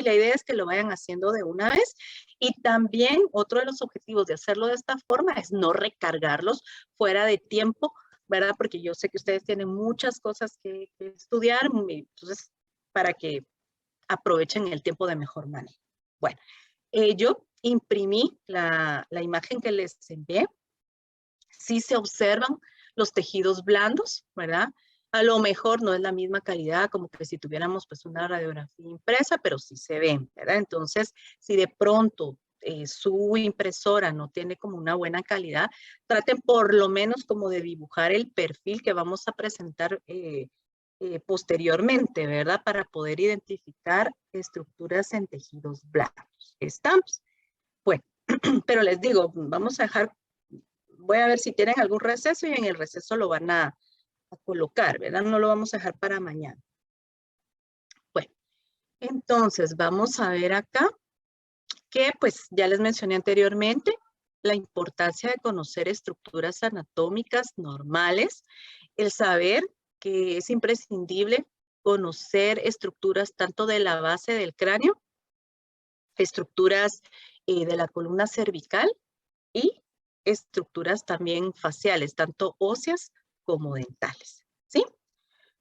y la idea es que lo vayan haciendo de una vez. Y también otro de los objetivos de hacerlo de esta forma es no recargarlos fuera de tiempo, ¿verdad? Porque yo sé que ustedes tienen muchas cosas que estudiar, entonces para que aprovechen el tiempo de mejor manera. Bueno, yo imprimí la imagen que les envié. Sí se observan los tejidos blandos, ¿verdad? A lo mejor no es la misma calidad como que si tuviéramos pues una radiografía impresa, pero sí se ven, ¿verdad? Entonces, si de pronto su impresora no tiene como una buena calidad, traten por lo menos como de dibujar el perfil que vamos a presentar posteriormente, ¿verdad? Para poder identificar estructuras en tejidos blandos. ¿Estamos? Bueno, pero les digo, vamos a dejar, voy a ver si tienen algún receso y en el receso lo van a colocar, ¿verdad? No lo vamos a dejar para mañana. Bueno, entonces vamos a ver acá que pues ya les mencioné anteriormente la importancia de conocer estructuras anatómicas normales, el saber que es imprescindible conocer estructuras tanto de la base del cráneo, estructuras de la columna cervical y estructuras también faciales, tanto óseas como dentales, ¿sí?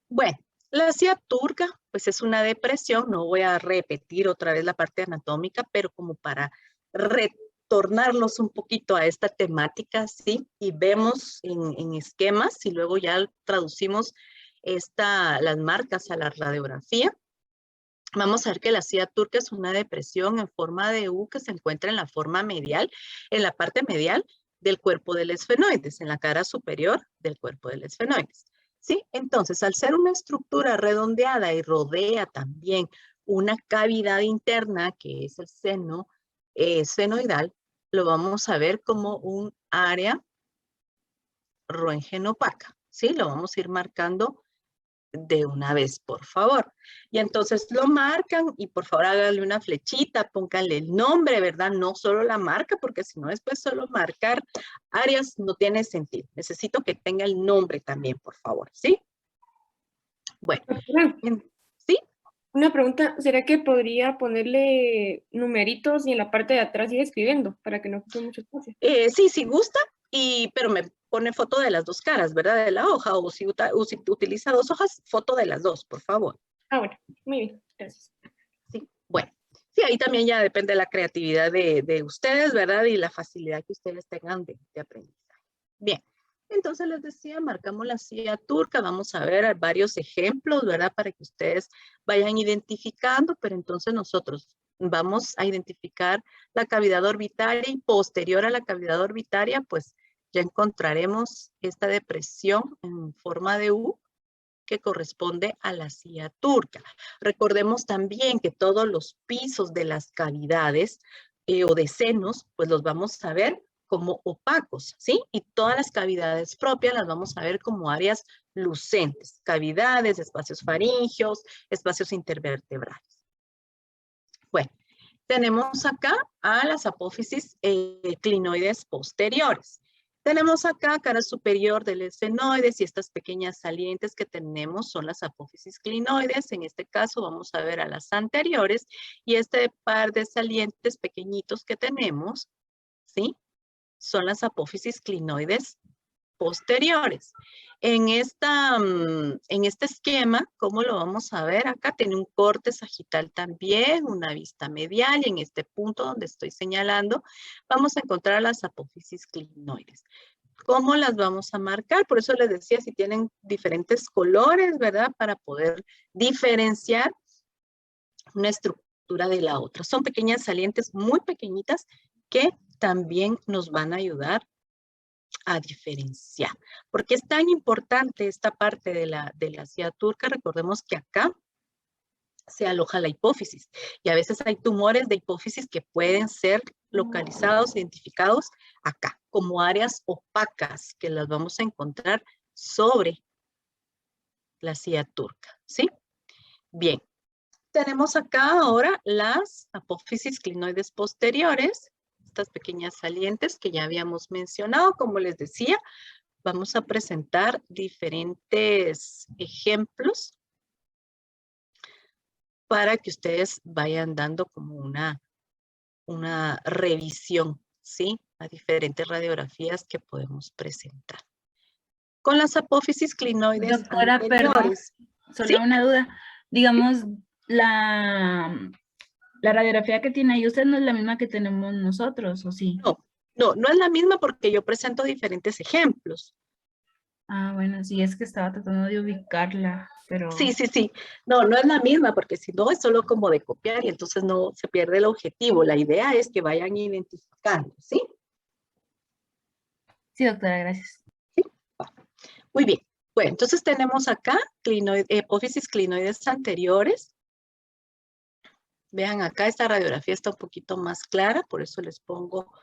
Bueno, la ciaturca, pues es una depresión, no voy a repetir otra vez la parte anatómica, pero como para retornarlos un poquito a esta temática, ¿sí? Y vemos en esquemas y luego ya traducimos las marcas a la radiografía. Vamos a ver que la ciaturca es una depresión en forma de U que se encuentra en la forma medial, en la parte medial del cuerpo del esfenoides, en la cara superior del cuerpo del esfenoides. ¿Sí? Entonces, al ser una estructura redondeada y rodea también una cavidad interna, que es el seno senoidal, lo vamos a ver como un área roentgenopaca, ¿sí? Lo vamos a ir marcando de una vez, por favor. Y entonces lo marcan y por favor háganle una flechita, pónganle el nombre, ¿verdad? No solo la marca, porque si no después solo marcar áreas no tiene sentido. Necesito que tenga el nombre también, por favor, ¿sí? Bueno, ¿sí? Una pregunta, ¿será que podría ponerle numeritos y en la parte de atrás ir escribiendo para que no ocupe mucho espacio? Sí, si gusta, pero me pone foto de las dos caras, ¿verdad? De la hoja, o si utiliza dos hojas, foto de las dos, por favor. Ah, bueno, muy bien, gracias. Sí, bueno. Sí, ahí también ya depende de la creatividad de ustedes, ¿verdad? Y la facilidad que ustedes tengan de aprendizaje. Bien, entonces les decía, marcamos la ciaturca, vamos a ver varios ejemplos, ¿verdad? Para que ustedes vayan identificando, pero entonces nosotros vamos a identificar la cavidad orbitaria y posterior a la cavidad orbitaria, pues ya encontraremos esta depresión en forma de U, que corresponde a la ciaturca. Recordemos también que todos los pisos de las cavidades o de senos, pues los vamos a ver como opacos, ¿sí? Y todas las cavidades propias las vamos a ver como áreas lucentes, cavidades, espacios faringeos, espacios intervertebrales. Bueno, tenemos acá a las apófisis clinoides posteriores. Tenemos acá cara superior del esfenoides y estas pequeñas salientes que tenemos son las apófisis clinoides. En este caso vamos a ver a las anteriores y este par de salientes pequeñitos que tenemos, ¿sí? Son las apófisis clinoides posteriores. En este esquema, ¿cómo lo vamos a ver? Acá tiene un corte sagital también, una vista medial, y en este punto donde estoy señalando, vamos a encontrar las apófisis clinoides. ¿Cómo las vamos a marcar? Por eso les decía, si tienen diferentes colores, ¿verdad? Para poder diferenciar una estructura de la otra. Son pequeñas salientes muy pequeñitas que también nos van a ayudar a diferenciar. ¿Por qué es tan importante esta parte de la ciaturca? Recordemos que acá se aloja la hipófisis y a veces hay tumores de hipófisis que pueden ser localizados, identificados acá, como áreas opacas que las vamos a encontrar sobre la ciaturca, ¿sí? Bien, tenemos acá ahora las apófisis clinoides posteriores, estas pequeñas salientes que ya habíamos mencionado, como les decía. Vamos a presentar diferentes ejemplos para que ustedes vayan dando como una revisión, ¿sí? A diferentes radiografías que podemos presentar. Con las apófisis clinoides Doctora, perdón, anteriores. solo ¿Sí? una duda. Digamos, la radiografía que tiene ahí usted no es la misma que tenemos nosotros, ¿o sí? No es la misma porque yo presento diferentes ejemplos. Ah, bueno, sí, es que estaba tratando de ubicarla, pero... Sí. No es la misma porque si no es solo como de copiar y entonces no se pierde el objetivo. La idea es que vayan identificando, ¿sí? Sí, doctora, gracias. ¿Sí? Muy bien. Bueno, entonces tenemos acá apófisis clinoides anteriores. Vean acá, esta radiografía está un poquito más clara, por eso les pongo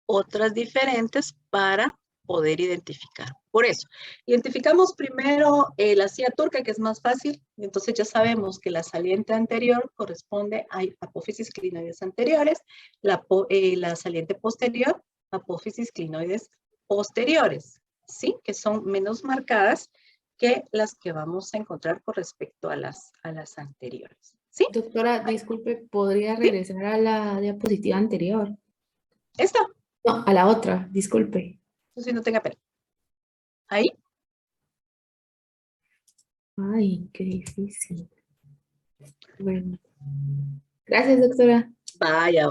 otras diferentes para poder identificar. Por eso, identificamos primero la silla turca, que es más fácil. Entonces ya sabemos que la saliente anterior corresponde a apófisis clinoides anteriores, la saliente posterior, apófisis clinoides posteriores, ¿sí? Que son menos marcadas que las que vamos a encontrar con respecto a las anteriores, ¿sí? Doctora, disculpe, ¿podría regresar a la diapositiva anterior? ¿Esta? No, a la otra, disculpe. Si no tenga pena. Ahí. Ay, qué difícil. Bueno, gracias, doctora. Vaya.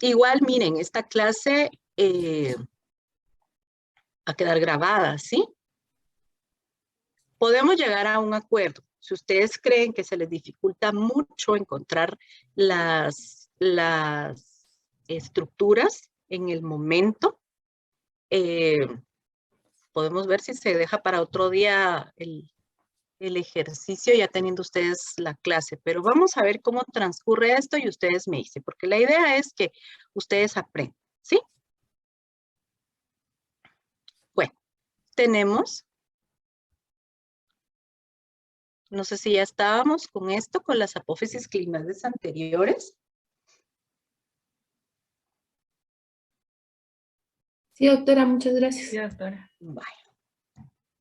Igual, miren, esta clase va a quedar grabada, ¿sí? Podemos llegar a un acuerdo. Si ustedes creen que se les dificulta mucho encontrar las estructuras en el momento, podemos ver si se deja para otro día el ejercicio ya teniendo ustedes la clase, pero vamos a ver cómo transcurre esto y ustedes me dicen, porque la idea es que ustedes aprendan, ¿sí? Bueno, tenemos, no sé si ya estábamos con esto, con las apófisis clinoides anteriores. Sí, doctora, muchas gracias. Sí, doctora. Vaya.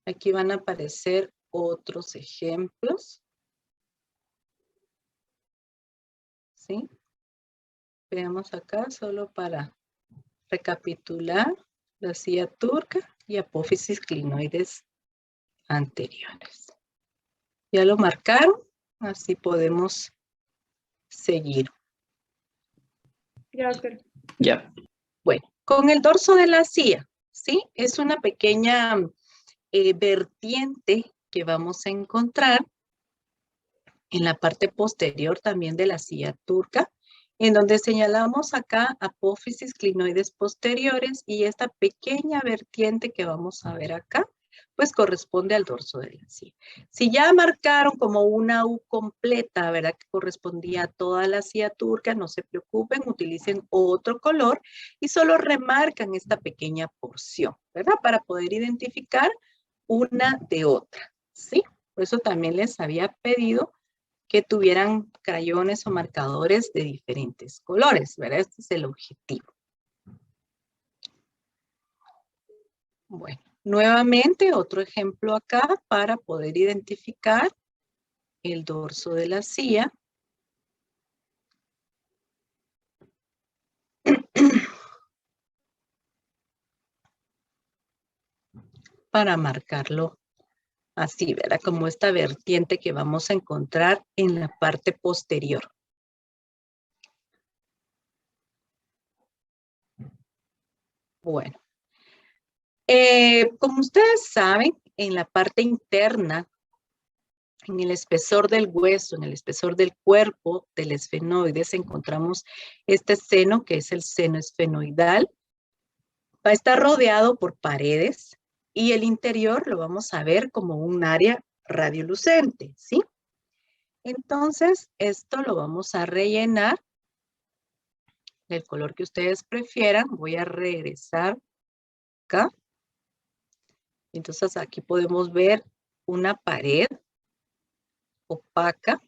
Aquí van a aparecer otros ejemplos. ¿Sí? Veamos acá solo para recapitular la silla turca y apófisis clinoides anteriores. ¿Ya lo marcaron? Así podemos seguir. Ya, doctora. Ya. Bueno, con el dorso de la silla, ¿sí? Es una pequeña vertiente que vamos a encontrar en la parte posterior también de la silla turca, en donde señalamos acá apófisis clinoides posteriores y esta pequeña vertiente que vamos a ver acá, pues corresponde al dorso de la silla. Si ya marcaron como una U completa, ¿verdad? Que correspondía a toda la silla turca, no se preocupen, utilicen otro color y solo remarcan esta pequeña porción, ¿verdad? Para poder identificar una de otra, ¿sí? Por eso también les había pedido que tuvieran crayones o marcadores de diferentes colores, ¿verdad? Este es el objetivo. Bueno, nuevamente otro ejemplo acá para poder identificar el dorso de la silla. Para marcarlo así, ¿verdad? Como esta vertiente que vamos a encontrar en la parte posterior. Bueno, como ustedes saben, en la parte interna, en el espesor del hueso, en el espesor del cuerpo del esfenoides, encontramos este seno que es el seno esfenoidal. Va a estar rodeado por paredes y el interior lo vamos a ver como un área radiolucente, ¿sí? Entonces, esto lo vamos a rellenar del color que ustedes prefieran. Voy a regresar acá. Entonces, aquí podemos ver una pared opaca,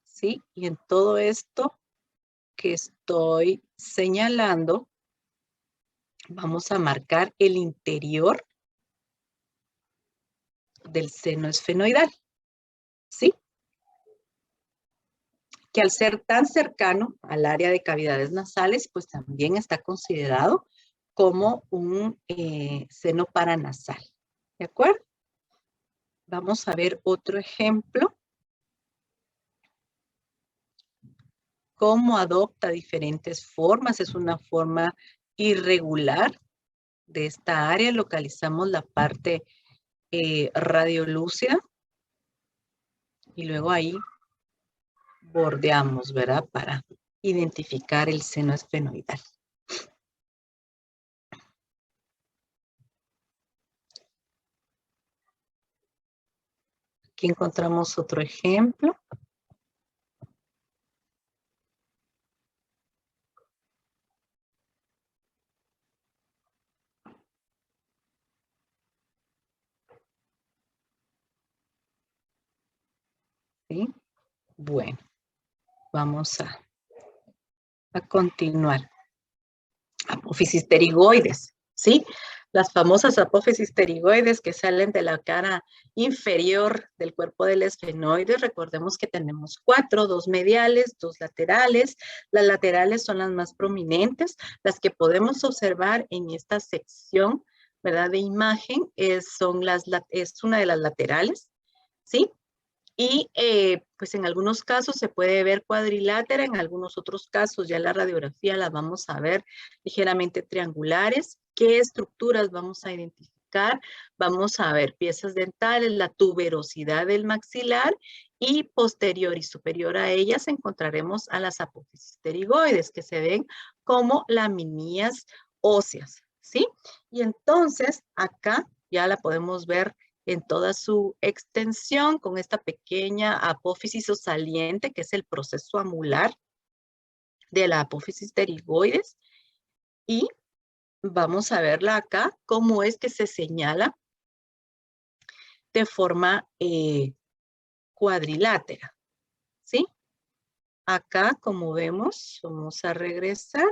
¿sí? Y en todo esto que estoy señalando, vamos a marcar el interior del seno esfenoidal, ¿sí? que al ser tan cercano al área de cavidades nasales, pues también está considerado como un seno paranasal. ¿De acuerdo? Vamos a ver otro ejemplo. Cómo adopta diferentes formas. Es una forma irregular de esta área. Localizamos la parte radiolúcida y luego ahí bordeamos, ¿verdad? Para identificar el seno esfenoidal. Aquí encontramos otro ejemplo. ¿Sí? Bueno, vamos a continuar. Apófisis pterigoides, ¿sí? Las famosas apófisis pterigoides que salen de la cara inferior del cuerpo del esfenoide. Recordemos que tenemos 4, 2 mediales, 2 laterales. Las laterales son las más prominentes, las que podemos observar en esta sección, ¿verdad? De imagen, es una de las laterales, ¿sí? Y pues en algunos casos se puede ver cuadrilátera, en algunos otros casos ya la radiografía la vamos a ver ligeramente triangulares. ¿Qué estructuras vamos a identificar? Vamos a ver piezas dentales, la tuberosidad del maxilar y posterior y superior a ellas encontraremos a las apófisis pterigoides que se ven como laminillas óseas, ¿sí? Y entonces acá ya la podemos ver en toda su extensión con esta pequeña apófisis o saliente que es el proceso amular de la apófisis pterigoides. Y vamos a verla acá, cómo es que se señala de forma cuadrilátera, ¿sí? Acá, como vemos, vamos a regresar.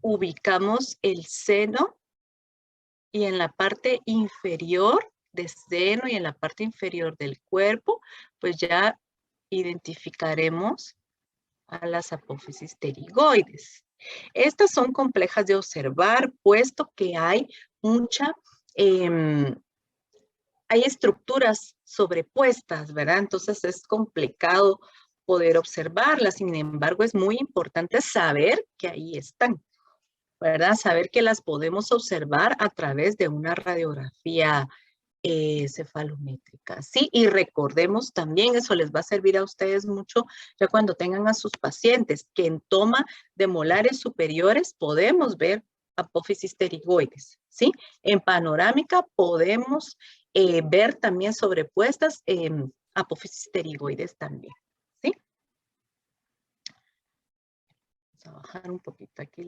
Ubicamos el seno y en la parte inferior del seno y en la parte inferior del cuerpo, pues ya identificaremos a las apófisis pterigoides. Estas son complejas de observar, puesto que hay hay estructuras sobrepuestas, ¿verdad? Entonces es complicado poder observarlas. Sin embargo, es muy importante saber que ahí están, ¿verdad? Saber que las podemos observar a través de una radiografía cefalométrica, ¿sí? Y recordemos también, eso les va a servir a ustedes mucho ya cuando tengan a sus pacientes, que en toma de molares superiores podemos ver apófisis pterigoides, ¿sí? En panorámica podemos ver también sobrepuestas apófisis pterigoides también, ¿sí? Vamos a bajar un poquito aquí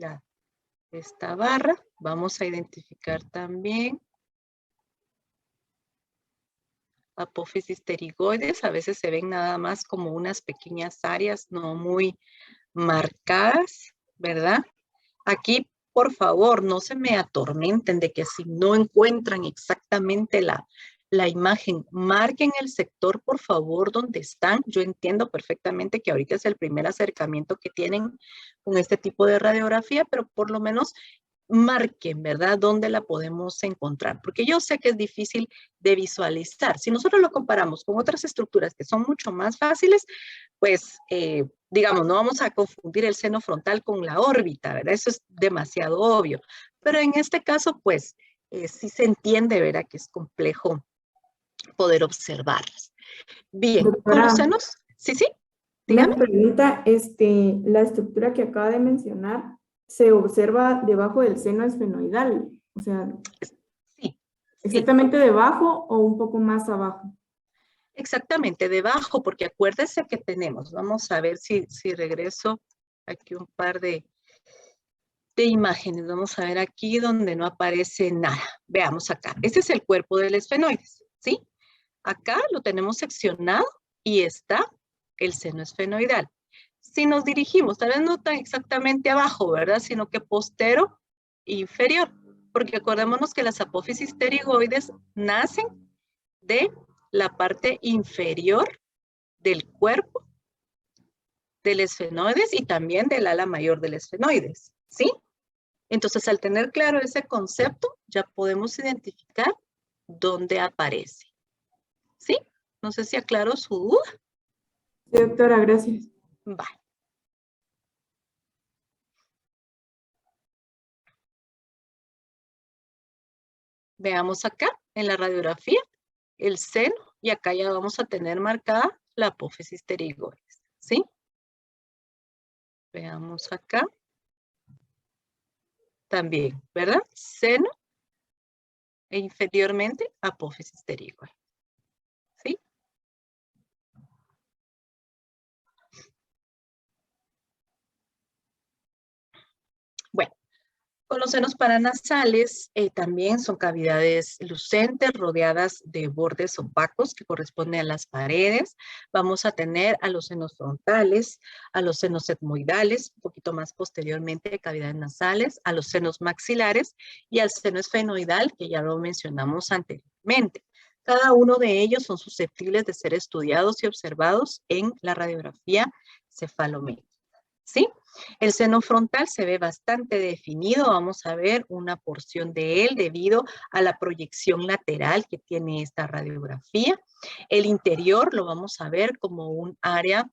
esta barra. Vamos a identificar también apófisis pterigoides. A veces se ven nada más como unas pequeñas áreas no muy marcadas, ¿verdad? Aquí, por favor, no se me atormenten de que si no encuentran exactamente la imagen, marquen el sector, por favor, donde están. Yo entiendo perfectamente que ahorita es el primer acercamiento que tienen con este tipo de radiografía, pero por lo menos marquen, ¿verdad? ¿Dónde la podemos encontrar? Porque yo sé que es difícil de visualizar. Si nosotros lo comparamos con otras estructuras que son mucho más fáciles, pues, digamos, no vamos a confundir el seno frontal con la órbita, ¿verdad? Eso es demasiado obvio. Pero en este caso, pues, sí se entiende, ¿verdad? Que es complejo poder observarlas. Bien, con Doctora, los senos, sí, una dígame. pregunta, la estructura que acaba de mencionar se observa debajo del seno esfenoidal, o sea, Sí. exactamente debajo o un poco más abajo. Exactamente, debajo, porque acuérdese que tenemos, vamos a ver si regreso aquí un par de imágenes. Vamos a ver aquí donde no aparece nada. Veamos acá. Este es el cuerpo del esfenoides, ¿sí? Acá lo tenemos seccionado y está el seno esfenoidal. Si nos dirigimos, tal vez no tan exactamente abajo, ¿verdad? Sino que postero inferior, porque acordémonos que las apófisis pterigoides nacen de la parte inferior del cuerpo del esfenoides y también del ala mayor del esfenoides, ¿sí? Entonces, al tener claro ese concepto, ya podemos identificar dónde aparece, ¿sí? No sé si aclaro su duda. Sí, doctora, gracias. Vale. Veamos acá en la radiografía el seno y acá ya vamos a tener marcada la apófisis pterigoides, ¿sí? Veamos acá. También, ¿verdad? Seno e inferiormente apófisis pterigoide, ¿sí? Bueno. Con los senos paranasales también son cavidades lucentes rodeadas de bordes opacos que corresponden a las paredes. Vamos a tener a los senos frontales, a los senos etmoidales, un poquito más posteriormente cavidades nasales, a los senos maxilares y al seno esfenoidal, que ya lo mencionamos anteriormente. Cada uno de ellos son susceptibles de ser estudiados y observados en la radiografía cefalométrica, ¿sí? El seno frontal se ve bastante definido. Vamos a ver una porción de él debido a la proyección lateral que tiene esta radiografía. El interior lo vamos a ver como un área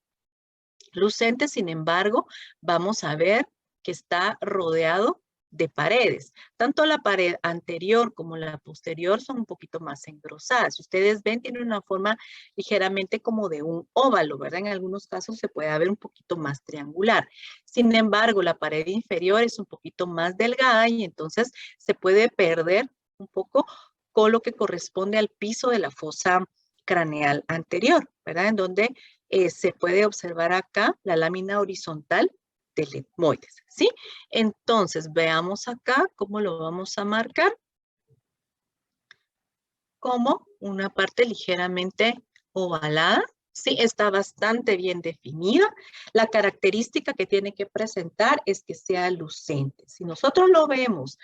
lucente, sin embargo, vamos a ver que está rodeado de paredes. Tanto la pared anterior como la posterior son un poquito más engrosadas. Ustedes ven, tiene una forma ligeramente como de un óvalo, ¿verdad? En algunos casos se puede ver un poquito más triangular. Sin embargo, la pared inferior es un poquito más delgada y entonces se puede perder un poco con lo que corresponde al piso de la fosa craneal anterior, ¿verdad? En donde se puede observar acá la lámina horizontal del etmoides, ¿sí? Entonces, veamos acá cómo lo vamos a marcar. Como una parte ligeramente ovalada, ¿sí? Está bastante bien definida. La característica que tiene que presentar es que sea lucente. Si nosotros lo vemos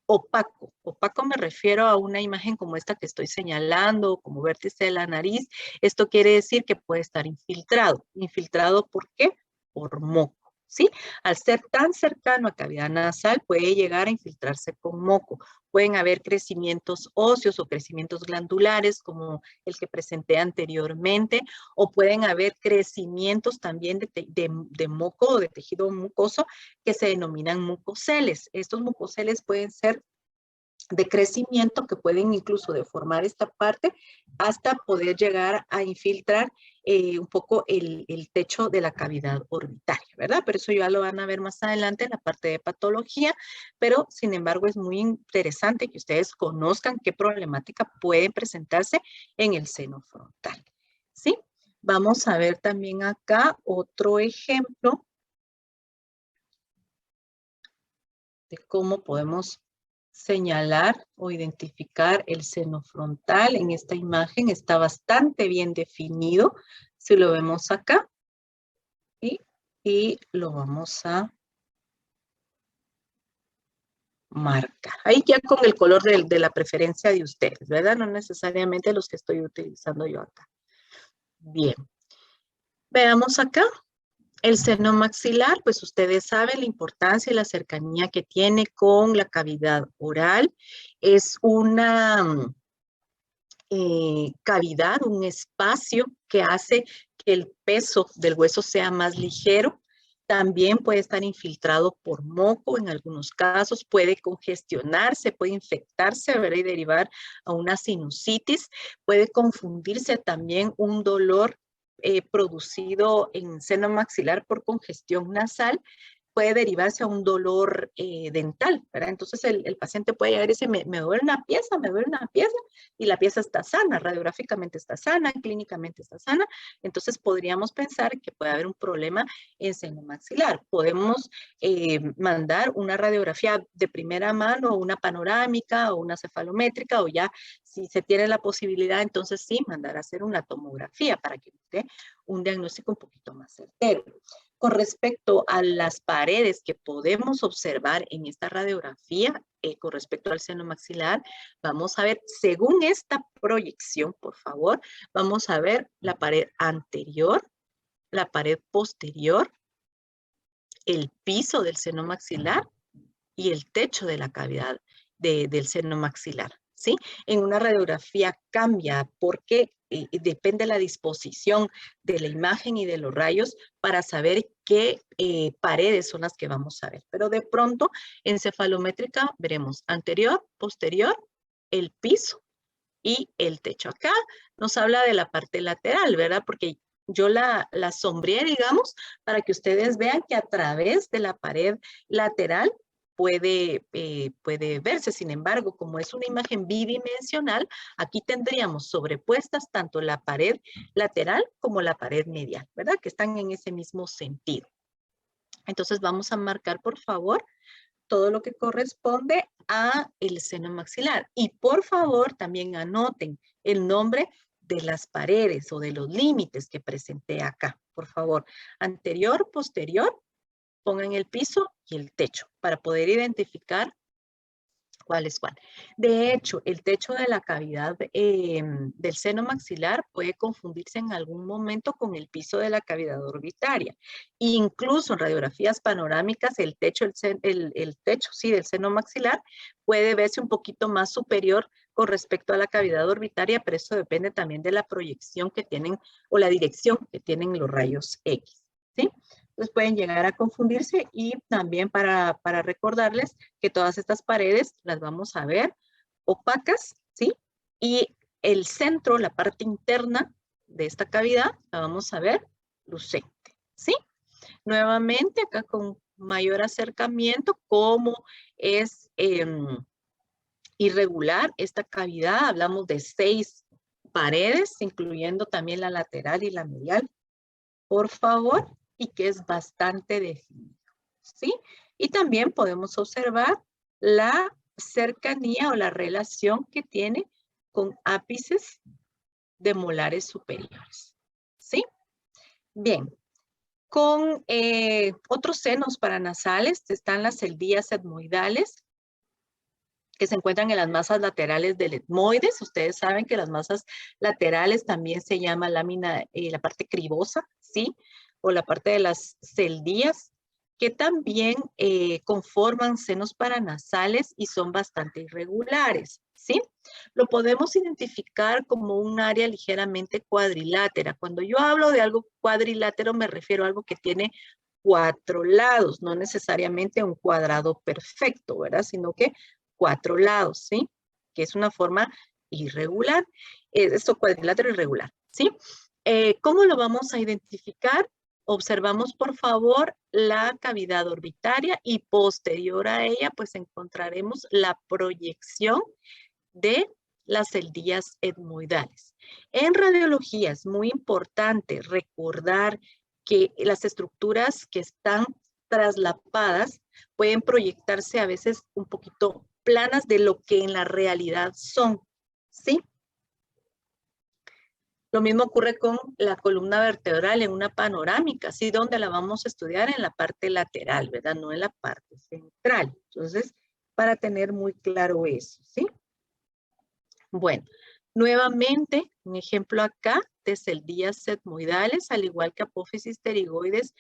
opaco, opaco me refiero a una imagen como esta que estoy señalando, como vértice de la nariz, esto quiere decir que puede estar infiltrado. ¿Infiltrado por qué? Por moco, ¿sí? Al ser tan cercano a cavidad nasal, puede llegar a infiltrarse con moco. Pueden haber crecimientos óseos o crecimientos glandulares, como el que presenté anteriormente, o pueden haber crecimientos también de moco o de tejido mucoso que se denominan mucoceles. Estos mucoceles pueden ser de crecimiento que pueden incluso deformar esta parte hasta poder llegar a infiltrar un poco el techo de la cavidad orbitaria, ¿verdad? Pero eso ya lo van a ver más adelante en la parte de patología, pero sin embargo es muy interesante que ustedes conozcan qué problemática puede presentarse en el seno frontal, ¿sí? Vamos a ver también acá otro ejemplo de cómo podemos señalar o identificar el seno frontal. En esta imagen está bastante bien definido. Si lo vemos acá y lo vamos a marcar. Ahí ya con el color de la preferencia de ustedes, ¿verdad? No necesariamente los que estoy utilizando yo acá. Bien. Veamos acá. El seno maxilar, pues ustedes saben la importancia y la cercanía que tiene con la cavidad oral. Es una cavidad, un espacio que hace que el peso del hueso sea más ligero. También puede estar infiltrado por moco en algunos casos, puede congestionarse, puede infectarse, ¿verdad? Y derivar a una sinusitis. Puede confundirse también un dolor producido en seno maxilar por congestión nasal, puede derivarse a un dolor dental, ¿verdad? Entonces el paciente puede llegar y decir, me duele una pieza, y la pieza está sana, radiográficamente está sana, clínicamente está sana, entonces podríamos pensar que puede haber un problema en seno maxilar. Podemos mandar una radiografía de primera mano, una panorámica o una cefalométrica, o ya si se tiene la posibilidad, entonces sí, mandar a hacer una tomografía para que dé un diagnóstico un poquito más certero. Con respecto a las paredes que podemos observar en esta radiografía, con respecto al seno maxilar, vamos a ver, según esta proyección, por favor, vamos a ver la pared anterior, la pared posterior, el piso del seno maxilar y el techo de la cavidad del seno maxilar, ¿sí? En una radiografía cambia porque depende de la disposición de la imagen y de los rayos para saber qué paredes son las que vamos a ver. Pero de pronto, en cefalométrica veremos anterior, posterior, el piso y el techo. Acá nos habla de la parte lateral, ¿verdad? Porque yo la sombreé, digamos, para que ustedes vean que a través de la pared lateral puede verse. Sin embargo, como es una imagen bidimensional, aquí tendríamos sobrepuestas tanto la pared lateral como la pared medial, ¿verdad? Que están en ese mismo sentido. Entonces vamos a marcar, por favor, todo lo que corresponde a el seno maxilar. Y por favor, también anoten el nombre de las paredes o de los límites que presenté acá. Por favor, anterior, posterior, pongan el piso y el techo para poder identificar cuál es cuál. De hecho, el techo de la cavidad del seno maxilar puede confundirse en algún momento con el piso de la cavidad orbitaria. Incluso en radiografías panorámicas, el techo del seno maxilar puede verse un poquito más superior con respecto a la cavidad orbitaria, pero eso depende también de la proyección que tienen o la dirección que tienen los rayos X, ¿sí? Entonces pueden llegar a confundirse y también para recordarles que todas estas paredes las vamos a ver opacas, ¿sí? Y el centro, la parte interna de esta cavidad, la vamos a ver lucente, ¿sí? Nuevamente acá con mayor acercamiento, cómo es irregular esta cavidad. Hablamos de 6 paredes, incluyendo también la lateral y la medial. Por favor, y que es bastante definido, ¿sí? Y también podemos observar la cercanía o la relación que tiene con ápices de molares superiores, ¿sí? Bien, con otros senos paranasales están las celdillas etmoidales, que se encuentran en las masas laterales del etmoides. Ustedes saben que las masas laterales también se llama lámina, la parte cribosa, ¿sí? O la parte de las celdillas, que también conforman senos paranasales y son bastante irregulares, ¿sí? Lo podemos identificar como un área ligeramente cuadrilátera. Cuando yo hablo de algo cuadrilátero, me refiero a algo que tiene 4 lados, no necesariamente un cuadrado perfecto, ¿verdad? Sino que 4 lados, ¿sí? Que es una forma irregular. Esto cuadrilátero irregular, ¿sí? ¿Cómo lo vamos a identificar? Observamos, por favor, la cavidad orbitaria y posterior a ella, pues encontraremos la proyección de las celdillas etmoidales. En radiología es muy importante recordar que las estructuras que están traslapadas pueden proyectarse a veces un poquito planas de lo que en la realidad son, ¿sí? Lo mismo ocurre con la columna vertebral en una panorámica, ¿sí? Donde la vamos a estudiar en la parte lateral, ¿verdad? No en la parte central. Entonces, para tener muy claro eso, ¿sí? Bueno, nuevamente, un ejemplo acá de celdillas etmoidales, al igual que apófisis pterigoides,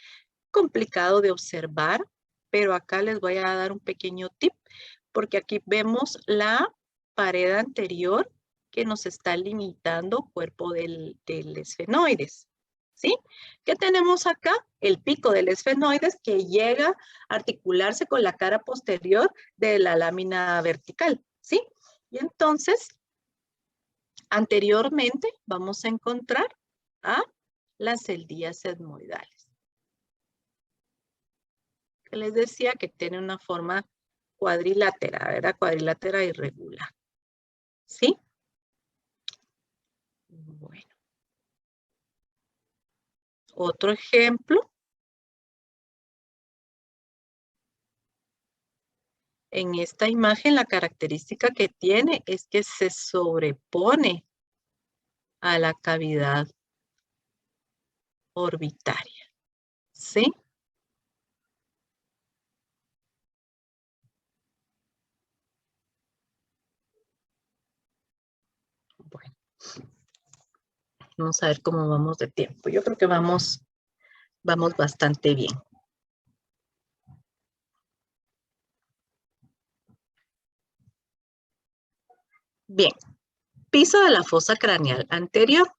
complicado de observar, pero acá les voy a dar un pequeño tip, porque aquí vemos la pared anterior que nos está limitando cuerpo del esfenoides, ¿sí? ¿Qué tenemos acá? El pico del esfenoides que llega a articularse con la cara posterior de la lámina vertical, ¿sí? Y entonces, anteriormente vamos a encontrar a las celdillas etmoidales. Que les decía que tiene una forma cuadrilátera, ¿verdad? Cuadrilátera irregular, ¿sí? Bueno. Otro ejemplo. En esta imagen la característica que tiene es que se sobrepone a la cavidad orbitaria, ¿sí? Vamos a ver cómo vamos de tiempo. Yo creo que vamos bastante bien. Bien, piso de la fosa craneal anterior.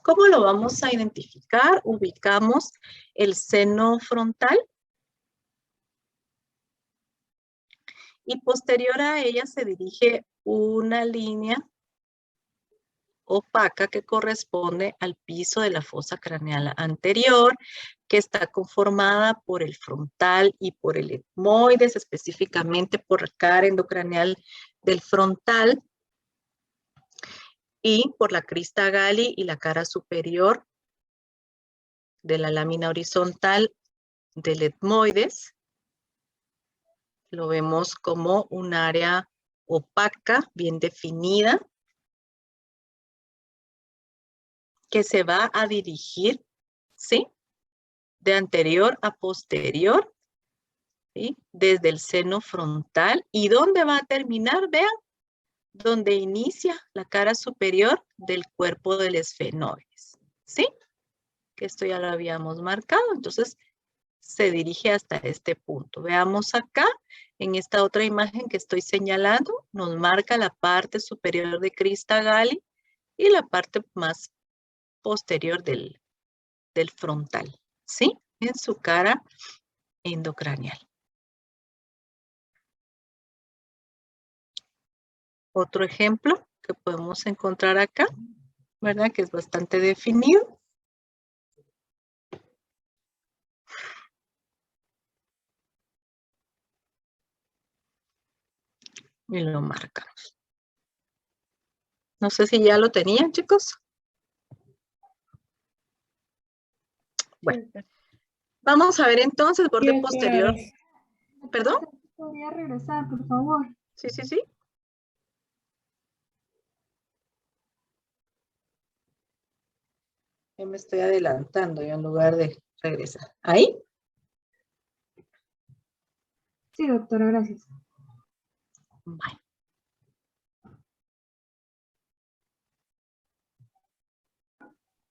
¿Cómo lo vamos a identificar? Ubicamos el seno frontal y posterior a ella se dirige una línea opaca que corresponde al piso de la fosa craneal anterior, que está conformada por el frontal y por el etmoides, específicamente por la cara endocraneal del frontal y por la crista gali y la cara superior de la lámina horizontal del etmoides. Lo vemos como un área opaca, bien definida, que se va a dirigir, ¿sí?, de anterior a posterior, ¿sí?, desde el seno frontal. ¿Y dónde va a terminar? Vean, donde inicia la cara superior del cuerpo del esfenoides, ¿sí? Que esto ya lo habíamos marcado, entonces se dirige hasta este punto. Veamos acá, en esta otra imagen que estoy señalando, nos marca la parte superior de crista gali y la parte más posterior del frontal, ¿sí? En su cara endocraneal. Otro ejemplo que podemos encontrar acá, ¿verdad? Que es bastante definido. Y lo marcamos. No sé si ya lo tenían, chicos. Bueno, vamos a ver entonces borde Sí, posterior. ¿Perdón? ¿Podría regresar, por favor? Sí, sí, sí. Yo me estoy adelantando yo en lugar de regresar. ¿Ahí? Sí, doctora, gracias. Bueno.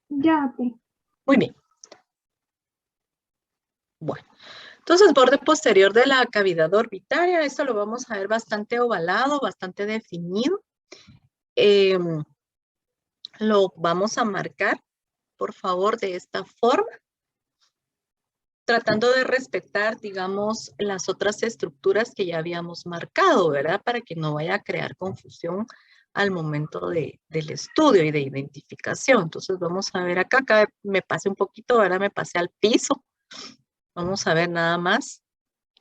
Ya, doctora. Muy bien. Bueno, entonces borde posterior de la cavidad orbitaria, esto lo vamos a ver bastante ovalado, bastante definido. Lo vamos a marcar, por favor, de esta forma, tratando de respetar, digamos, las otras estructuras que ya habíamos marcado, ¿verdad? Para que no vaya a crear confusión al momento del estudio y de identificación. Entonces vamos a ver acá me pasé un poquito, ahora me pasé al piso. Vamos a ver nada más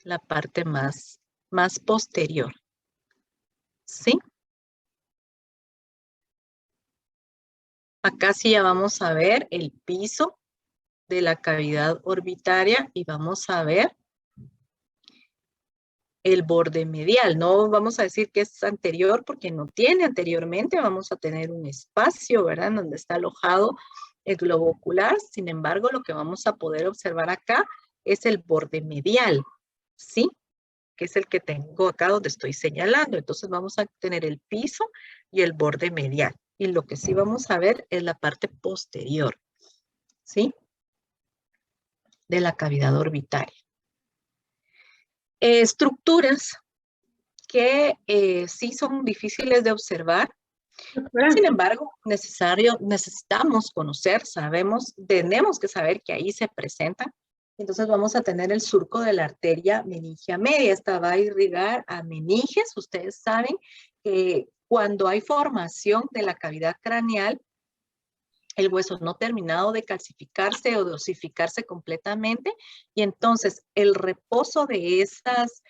la parte más posterior. ¿Sí? Acá sí ya vamos a ver el piso de la cavidad orbitaria y vamos a ver el borde medial. No vamos a decir que es anterior porque no tiene anteriormente. Vamos a tener un espacio, ¿verdad? Donde está alojado el globo ocular. Sin embargo, lo que vamos a poder observar acá es el borde medial, ¿sí? Que es el que tengo acá donde estoy señalando. Entonces vamos a tener el piso y el borde medial. Y lo que sí vamos a ver es la parte posterior, ¿sí? De la cavidad orbitaria. Estructuras que sí son difíciles de observar. Sin embargo, necesitamos conocer, tenemos que saber que ahí se presentan. Entonces vamos a tener el surco de la arteria meningia media. Esta va a irrigar a meninges. Ustedes saben que cuando hay formación de la cavidad craneal, el hueso no terminado de calcificarse o de osificarse completamente, y entonces el reposo de esas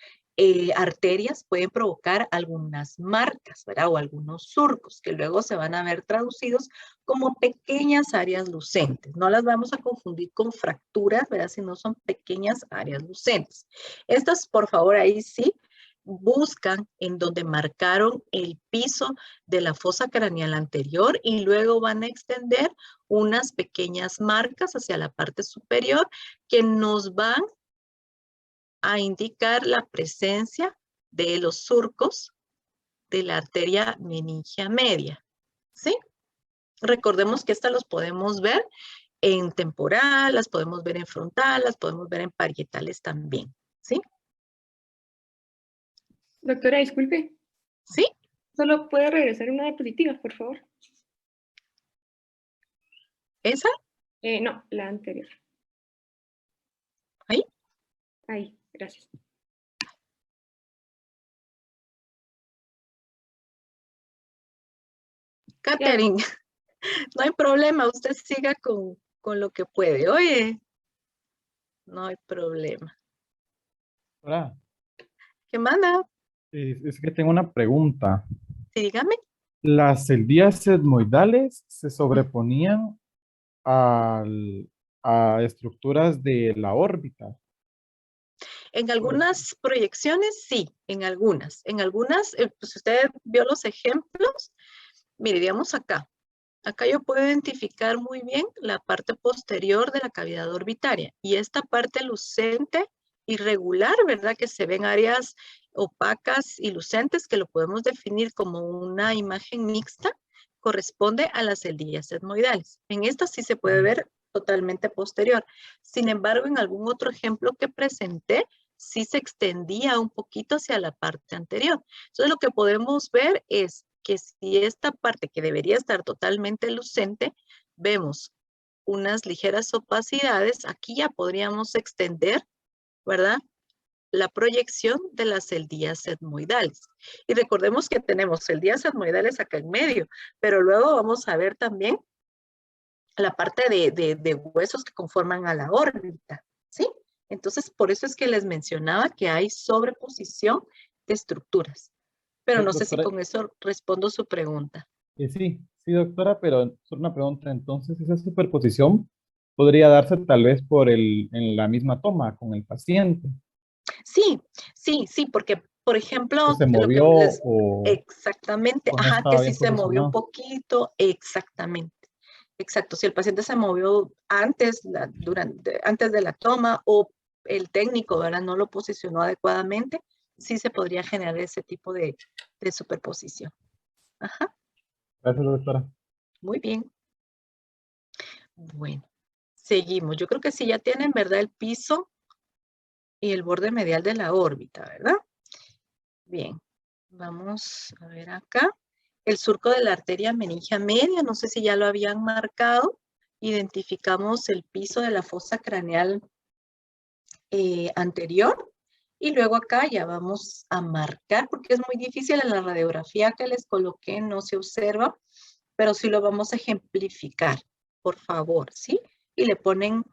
arterias pueden provocar algunas marcas, ¿verdad? O algunos surcos que luego se van a ver traducidos como pequeñas áreas lucentes. No las vamos a confundir con fracturas, ¿verdad? Sino son pequeñas áreas lucentes. Estas, por favor, ahí sí, buscan en donde marcaron el piso de la fosa craneal anterior y luego van a extender unas pequeñas marcas hacia la parte superior que nos van a indicar la presencia de los surcos de la arteria meningia media, ¿sí? Recordemos que estas los podemos ver en temporal, las podemos ver en frontal, las podemos ver en parietales también, ¿sí? Doctora, disculpe. ¿Sí? Solo puede regresar una diapositiva, por favor. ¿Esa? No, la anterior. ¿Ahí? Ahí, gracias. Catherine, no hay problema, usted siga con lo que puede. Oye, no hay problema. Hola, ¿Qué manda? es que tengo una pregunta. Sí, dígame. ¿Las celdías etmoidales se sobreponían a estructuras de la órbita? En algunas proyecciones, sí, en algunas. En algunas, pues usted vio los ejemplos. Mire, digamos acá. Acá yo puedo identificar muy bien la parte posterior de la cavidad orbitaria y esta parte lucente irregular, ¿verdad? Que se ven áreas opacas y lucentes que lo podemos definir como una imagen mixta, corresponde a las celdillas etmoidales. En esta sí se puede ver totalmente posterior. Sin embargo, en algún otro ejemplo que presenté, sí se extendía un poquito hacia la parte anterior. Entonces, lo que podemos ver es que si esta parte que debería estar totalmente lucente, vemos unas ligeras opacidades, aquí ya podríamos extender, ¿verdad? La proyección de las celdillas etmoidales. Y recordemos que tenemos celdillas etmoidales acá en medio, pero luego vamos a ver también la parte de huesos que conforman a la órbita, ¿sí? Entonces, por eso es que les mencionaba que hay sobreposición de estructuras. Pero no sé si Doctora, con eso respondo su pregunta. sí, doctora, pero solo una pregunta. Entonces, esa superposición podría darse tal vez en la misma toma con el paciente, Sí, sí, porque, por ejemplo, que se lo que movió les... o, Exactamente, o no ajá, que estaba si bien se movió un posicionado. poquito, exactamente. Exacto, si el paciente se movió antes, antes de la toma o el técnico, ¿verdad? No lo posicionó adecuadamente, sí se podría generar ese tipo de superposición. Ajá, Gracias, doctora. muy bien. Bueno, seguimos. Yo creo que sí ya tienen, ¿verdad? El piso y el borde medial de la órbita, ¿verdad? Bien, vamos a ver acá. El surco de la arteria meningia media, no sé si ya lo habían marcado. Identificamos el piso de la fosa craneal anterior. Y luego acá ya vamos a marcar, porque es muy difícil en la radiografía que les coloqué, no se observa, pero sí lo vamos a ejemplificar, por favor, ¿sí? Y le ponen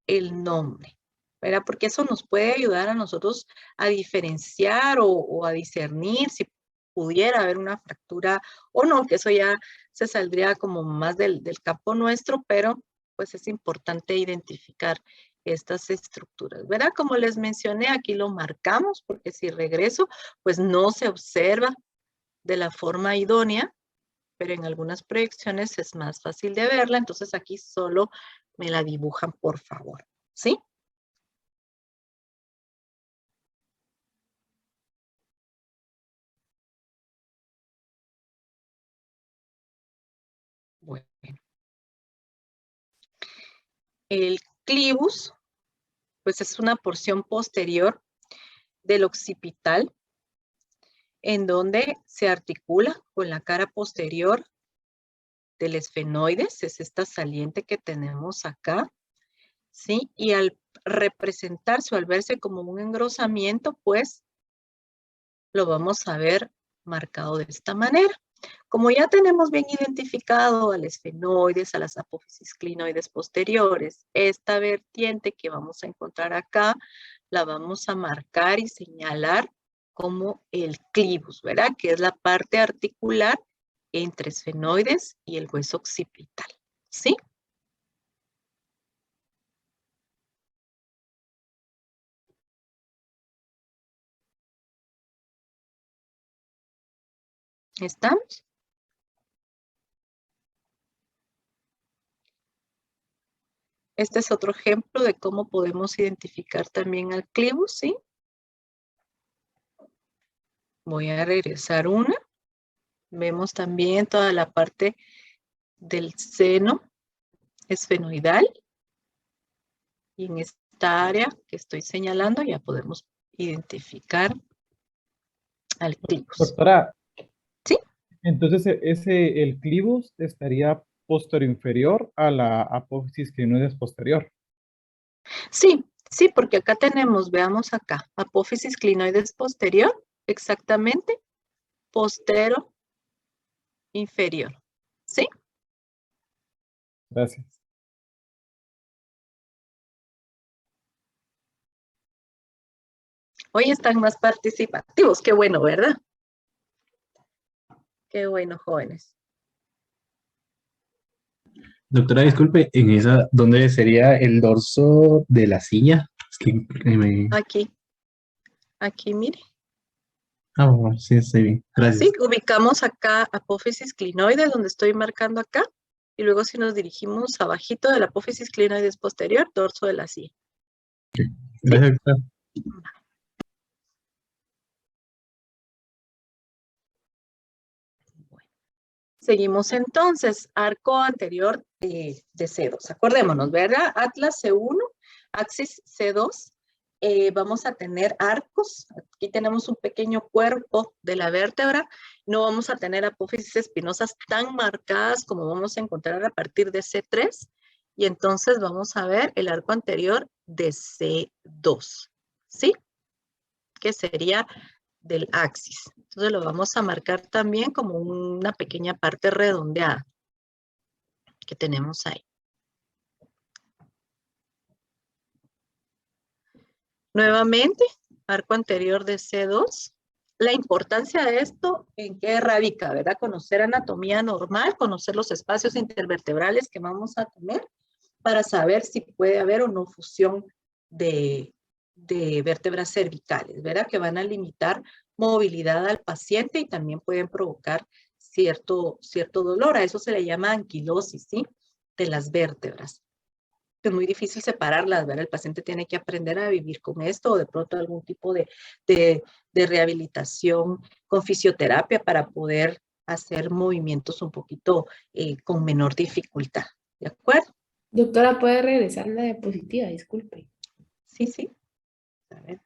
el nombre, ¿verdad? Porque eso nos puede ayudar a nosotros a diferenciar o a discernir si pudiera haber una fractura o no, que eso ya se saldría como más del campo nuestro, pero pues es importante identificar estas estructuras, ¿verdad? Como les mencioné, aquí lo marcamos porque si regreso, pues no se observa de la forma idónea, pero en algunas proyecciones es más fácil de verla, entonces aquí solo me la dibujan, por favor, ¿sí? Bueno, el clivus, pues es una porción posterior del occipital en donde se articula con la cara posterior del esfenoides, es esta saliente que tenemos acá, ¿sí? Y al representarse o al verse como un engrosamiento, pues lo vamos a ver marcado de esta manera. Como ya tenemos bien identificado al esfenoides, a las apófisis clinoides posteriores, esta vertiente que vamos a encontrar acá, la vamos a marcar y señalar como el clivus, ¿verdad? Que es la parte articular entre esfenoides y el hueso occipital, ¿sí? ¿Estamos? Este es otro ejemplo de cómo podemos identificar también al clivus, ¿sí? Voy a regresar una. Vemos también toda la parte del seno esfenoidal. Y en esta área que estoy señalando ya podemos identificar al clivus. Doctora. ¿Sí? Entonces, el clivus estaría posterior a la apófisis clinoides posterior. Sí, sí, porque acá tenemos, veamos acá, apófisis clinoides posterior, exactamente, postero inferior. ¿Sí? Gracias. Hoy están más participativos, qué bueno, ¿verdad? Qué bueno, jóvenes. Doctora, disculpe, en esa, ¿dónde sería el dorso de la silla? Es que Aquí, mire. Ah, bueno, sí, estoy bien. Gracias. Sí, ubicamos acá apófisis clinoides, donde estoy marcando acá, y luego si nos dirigimos abajito de la apófisis clinoides posterior, dorso de la silla. Gracias, doctora. Bueno. Seguimos entonces, arco anterior de C2. Acordémonos, ¿verdad? Atlas C1, axis C2. Vamos a tener arcos. Aquí tenemos un pequeño cuerpo de la vértebra. No vamos a tener apófisis espinosas tan marcadas como vamos a encontrar a partir de C3. Y entonces vamos a ver el arco anterior de C2. ¿Sí? Que sería del axis. Entonces lo vamos a marcar también como una pequeña parte redondeada que tenemos ahí. Nuevamente, arco anterior de C2. La importancia de esto, ¿en qué radica? ¿Verdad? Conocer anatomía normal, conocer los espacios intervertebrales que vamos a tener para saber si puede haber o no fusión de vértebras cervicales, ¿verdad? Que van a limitar movilidad al paciente y también pueden provocar cierto dolor. A eso se le llama anquilosis, ¿sí? De las vértebras. Es muy difícil separarlas, ¿verdad? El paciente tiene que aprender a vivir con esto o de pronto algún tipo de rehabilitación con fisioterapia para poder hacer movimientos un poquito con menor dificultad. ¿De acuerdo? Doctora, ¿puede regresar la diapositiva? Disculpe. Sí, sí. A ver.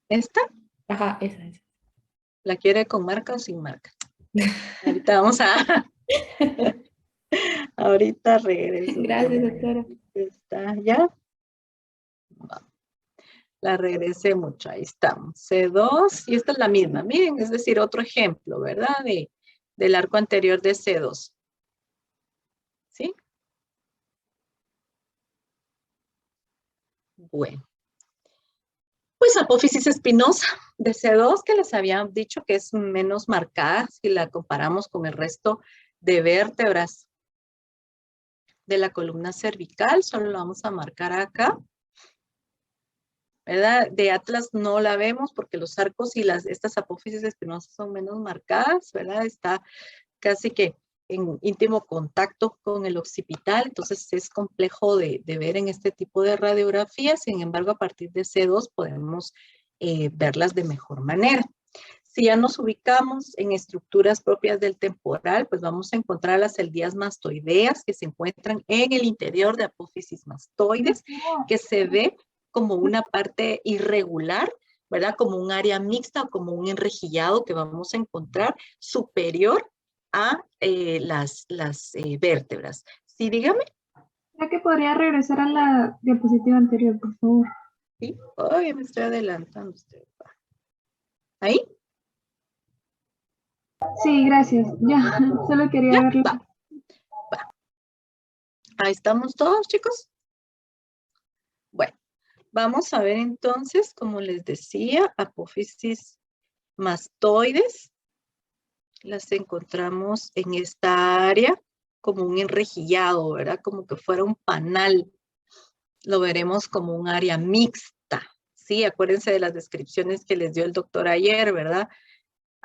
¿Esta? Ajá, esa. ¿La quiere con marca o sin marca? Ahorita vamos a... Ahorita regreso. Gracias, doctora. ¿Está ya? La regresé mucho, ahí estamos. C2, y esta es la misma. Miren, es decir, otro ejemplo, ¿verdad? Del arco anterior de C2. ¿Sí? Bueno. Pues apófisis espinosa de C2, que les había dicho que es menos marcada si la comparamos con el resto de vértebras de la columna cervical. Solo la vamos a marcar acá. ¿Verdad? De Atlas no la vemos porque los arcos y estas apófisis espinosas son menos marcadas, ¿verdad? Está casi que en íntimo contacto con el occipital, entonces es complejo de ver en este tipo de radiografías. Sin embargo, a partir de C2 podemos verlas de mejor manera. Si ya nos ubicamos en estructuras propias del temporal, pues vamos a encontrar las celdías mastoideas que se encuentran en el interior de apófisis mastoides, que se ve como una parte irregular, ¿verdad? Como un área mixta o como un enrejillado que vamos a encontrar superior a las vértebras. Sí, dígame. ¿Será que podría regresar a la diapositiva anterior, por favor? Sí, oye, me estoy adelantando. ¿Ahí? Sí, gracias. Ya, solo quería verlo. Va. Ahí estamos todos, chicos. Bueno, vamos a ver entonces, como les decía, apófisis mastoides. Las encontramos en esta área como un enrejillado, ¿verdad? Como que fuera un panal. Lo veremos como un área mixta. Sí, acuérdense de las descripciones que les dio el doctor ayer, ¿verdad?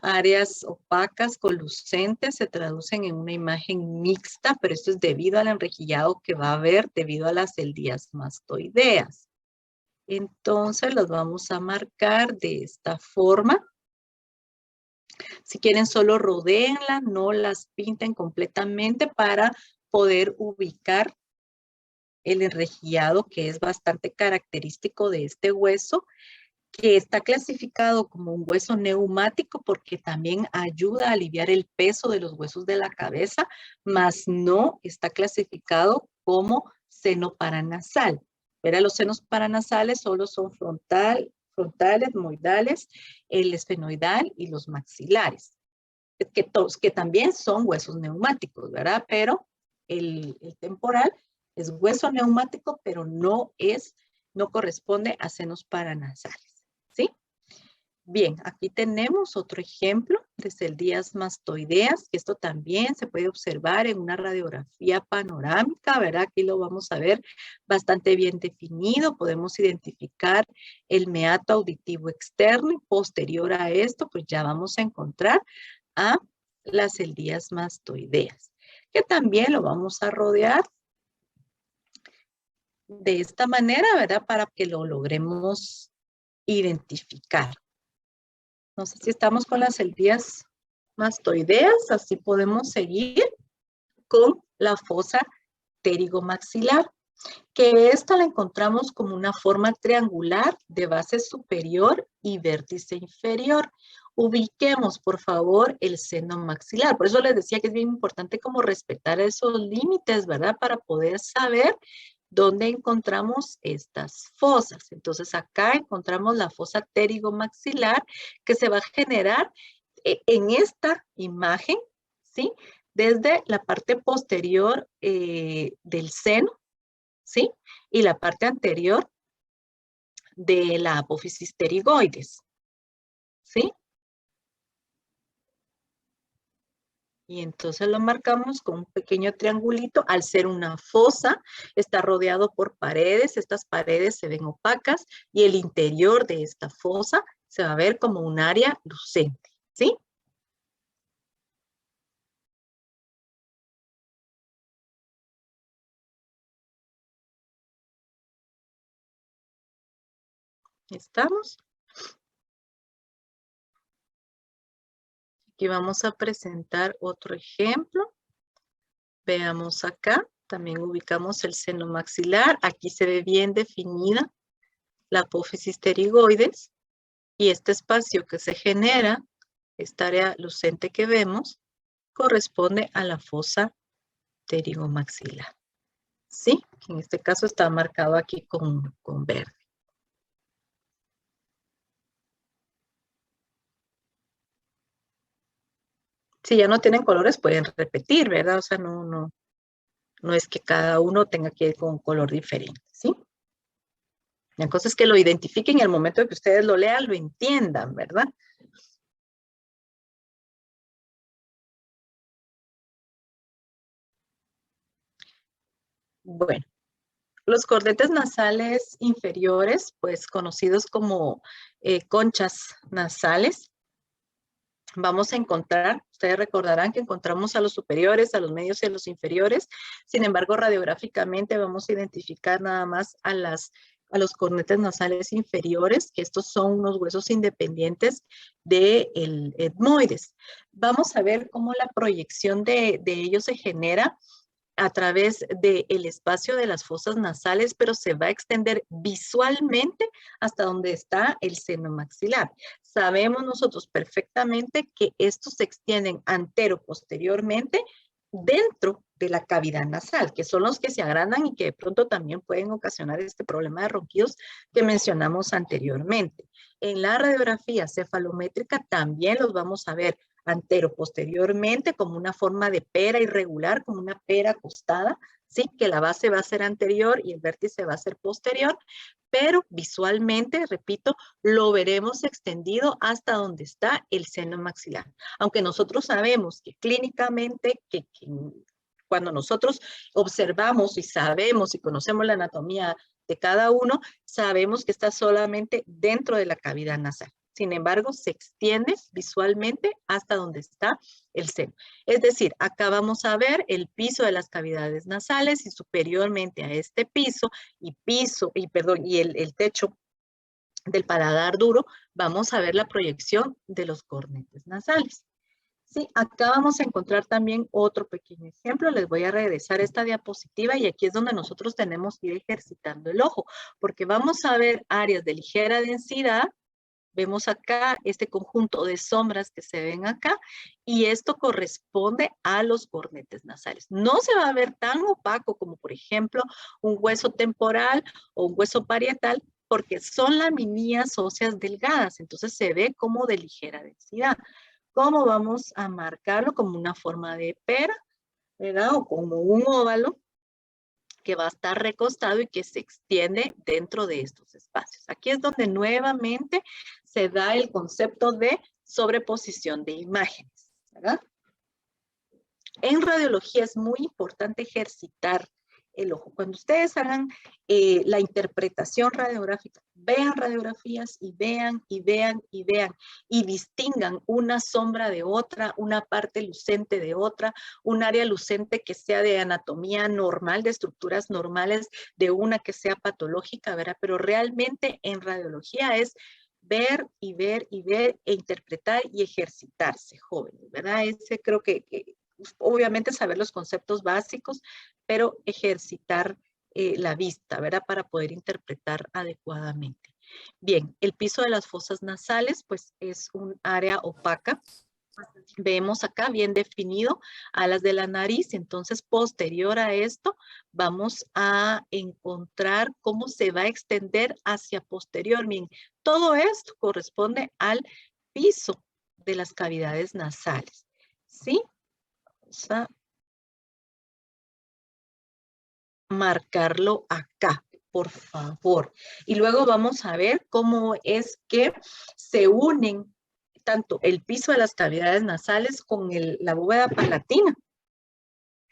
Áreas opacas, colucentes, se traducen en una imagen mixta, pero esto es debido al enrejillado que va a haber debido a las celdías mastoideas. Entonces los vamos a marcar de esta forma. Si quieren, solo rodéenla, no las pinten completamente para poder ubicar el enrejillado, que es bastante característico de este hueso, que está clasificado como un hueso neumático porque también ayuda a aliviar el peso de los huesos de la cabeza, mas no está clasificado como seno paranasal. Pero los senos paranasales solo son frontales, moidales, el esfenoidal y los maxilares, que también son huesos neumáticos, ¿verdad? Pero el temporal es hueso neumático, pero no corresponde a senos paranasales, ¿sí? Bien, aquí tenemos otro ejemplo de celdías mastoideas, que esto también se puede observar en una radiografía panorámica, ¿verdad? Aquí lo vamos a ver bastante bien definido. Podemos identificar el meato auditivo externo y posterior a esto, pues ya vamos a encontrar a las celdías mastoideas, que también lo vamos a rodear de esta manera, ¿verdad? Para que lo logremos identificar. No sé si estamos con las celdías mastoideas, así podemos seguir con la fosa pterigomaxilar, que esta la encontramos como una forma triangular de base superior y vértice inferior. Ubiquemos, por favor, el seno maxilar. Por eso les decía que es bien importante como respetar esos límites, ¿verdad? Para poder saber dónde encontramos estas fosas. Entonces, acá encontramos la fosa pterigomaxilar que se va a generar en esta imagen, ¿sí? Desde la parte posterior del seno, ¿sí? Y la parte anterior de la apófisis pterigoides, ¿sí? Y entonces lo marcamos con un pequeño triangulito. Al ser una fosa, está rodeado por paredes. Estas paredes se ven opacas y el interior de esta fosa se va a ver como un área lucente, ¿sí? ¿Estamos? Aquí vamos a presentar otro ejemplo. Veamos acá. También ubicamos el seno maxilar. Aquí se ve bien definida la apófisis pterigoides. Y este espacio que se genera, esta área lucente que vemos, corresponde a la fosa pterigomaxilar. ¿Sí? En este caso está marcado aquí con verde. Si ya no tienen colores, pueden repetir, ¿verdad? O sea, no es que cada uno tenga que ir con un color diferente, ¿sí? La cosa es que lo identifiquen y al momento de que ustedes lo lean, lo entiendan, ¿verdad? Bueno, los cordetes nasales inferiores, pues conocidos como conchas nasales, vamos a encontrar, ustedes recordarán que encontramos a los superiores, a los medios y a los inferiores. Sin embargo, radiográficamente vamos a identificar nada más a los cornetes nasales inferiores, que estos son unos huesos independientes del etmoides. Vamos a ver cómo la proyección de ellos se genera a través del espacio de las fosas nasales, pero se va a extender visualmente hasta donde está el seno maxilar. Sabemos nosotros perfectamente que estos se extienden antero-posteriormente dentro de la cavidad nasal, que son los que se agrandan y que de pronto también pueden ocasionar este problema de ronquidos que mencionamos anteriormente. En la radiografía cefalométrica también los vamos a ver antero-posteriormente como una forma de pera irregular, como una pera acostada, ¿sí? Que la base va a ser anterior y el vértice va a ser posterior, pero visualmente, repito, lo veremos extendido hasta donde está el seno maxilar. Aunque nosotros sabemos que clínicamente, cuando nosotros observamos y sabemos y conocemos la anatomía de cada uno, sabemos que está solamente dentro de la cavidad nasal. Sin embargo, se extiende visualmente hasta donde está el seno. Es decir, acá vamos a ver el piso de las cavidades nasales y superiormente a este piso y el techo del paladar duro, vamos a ver la proyección de los cornetes nasales. Sí, acá vamos a encontrar también otro pequeño ejemplo. Les voy a regresar esta diapositiva y aquí es donde nosotros tenemos que ir ejercitando el ojo, porque vamos a ver áreas de ligera densidad. Vemos acá este conjunto de sombras que se ven acá y esto corresponde a los cornetes nasales. No se va a ver tan opaco como, por ejemplo, un hueso temporal o un hueso parietal, porque son laminillas óseas delgadas, entonces se ve como de ligera densidad. ¿Cómo vamos a marcarlo? Como una forma de pera, ¿verdad? O como un óvalo que va a estar recostado y que se extiende dentro de estos espacios. Aquí es donde nuevamente se da el concepto de sobreposición de imágenes, ¿verdad? En radiología es muy importante ejercitar el ojo. Cuando ustedes hagan la interpretación radiográfica, vean radiografías y vean y vean y vean y distingan una sombra de otra, una parte lucente de otra, un área lucente que sea de anatomía normal, de estructuras normales, de una que sea patológica, ¿verdad? Pero realmente en radiología es ver y ver y ver e interpretar y ejercitarse, jóvenes, ¿verdad? Ese creo que obviamente saber los conceptos básicos, pero ejercitar la vista, ¿verdad? Para poder interpretar adecuadamente. Bien, el piso de las fosas nasales, pues es un área opaca. Vemos acá bien definido alas de la nariz, entonces posterior a esto vamos a encontrar cómo se va a extender hacia posterior. Bien, todo esto corresponde al piso de las cavidades nasales, ¿sí? Vamos a marcarlo acá, por favor. Y luego vamos a ver cómo es que se unen tanto el piso de las cavidades nasales con la bóveda palatina.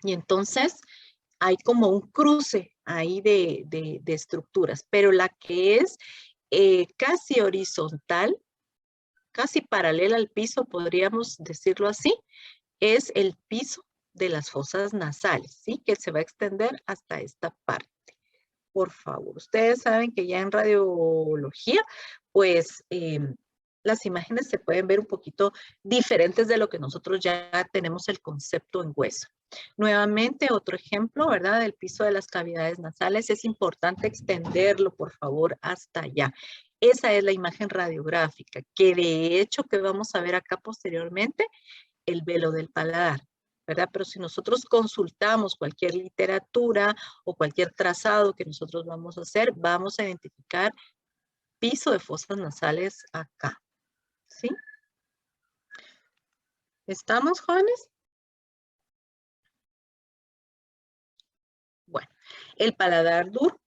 Y entonces hay como un cruce ahí de estructuras, pero la que es casi horizontal, casi paralela al piso, podríamos decirlo así, es el piso de las fosas nasales, ¿sí? Que se va a extender hasta esta parte. Por favor, ustedes saben que ya en radiología, pues las imágenes se pueden ver un poquito diferentes de lo que nosotros ya tenemos el concepto en hueso. Nuevamente, otro ejemplo, ¿verdad? Del piso de las cavidades nasales. Es importante extenderlo, por favor, hasta allá. Esa es la imagen radiográfica, que de hecho que vamos a ver acá posteriormente, el velo del paladar, ¿verdad? Pero si nosotros consultamos cualquier literatura o cualquier trazado que nosotros vamos a hacer, vamos a identificar piso de fosas nasales acá, ¿sí? ¿Estamos, jóvenes? Bueno, el paladar duro,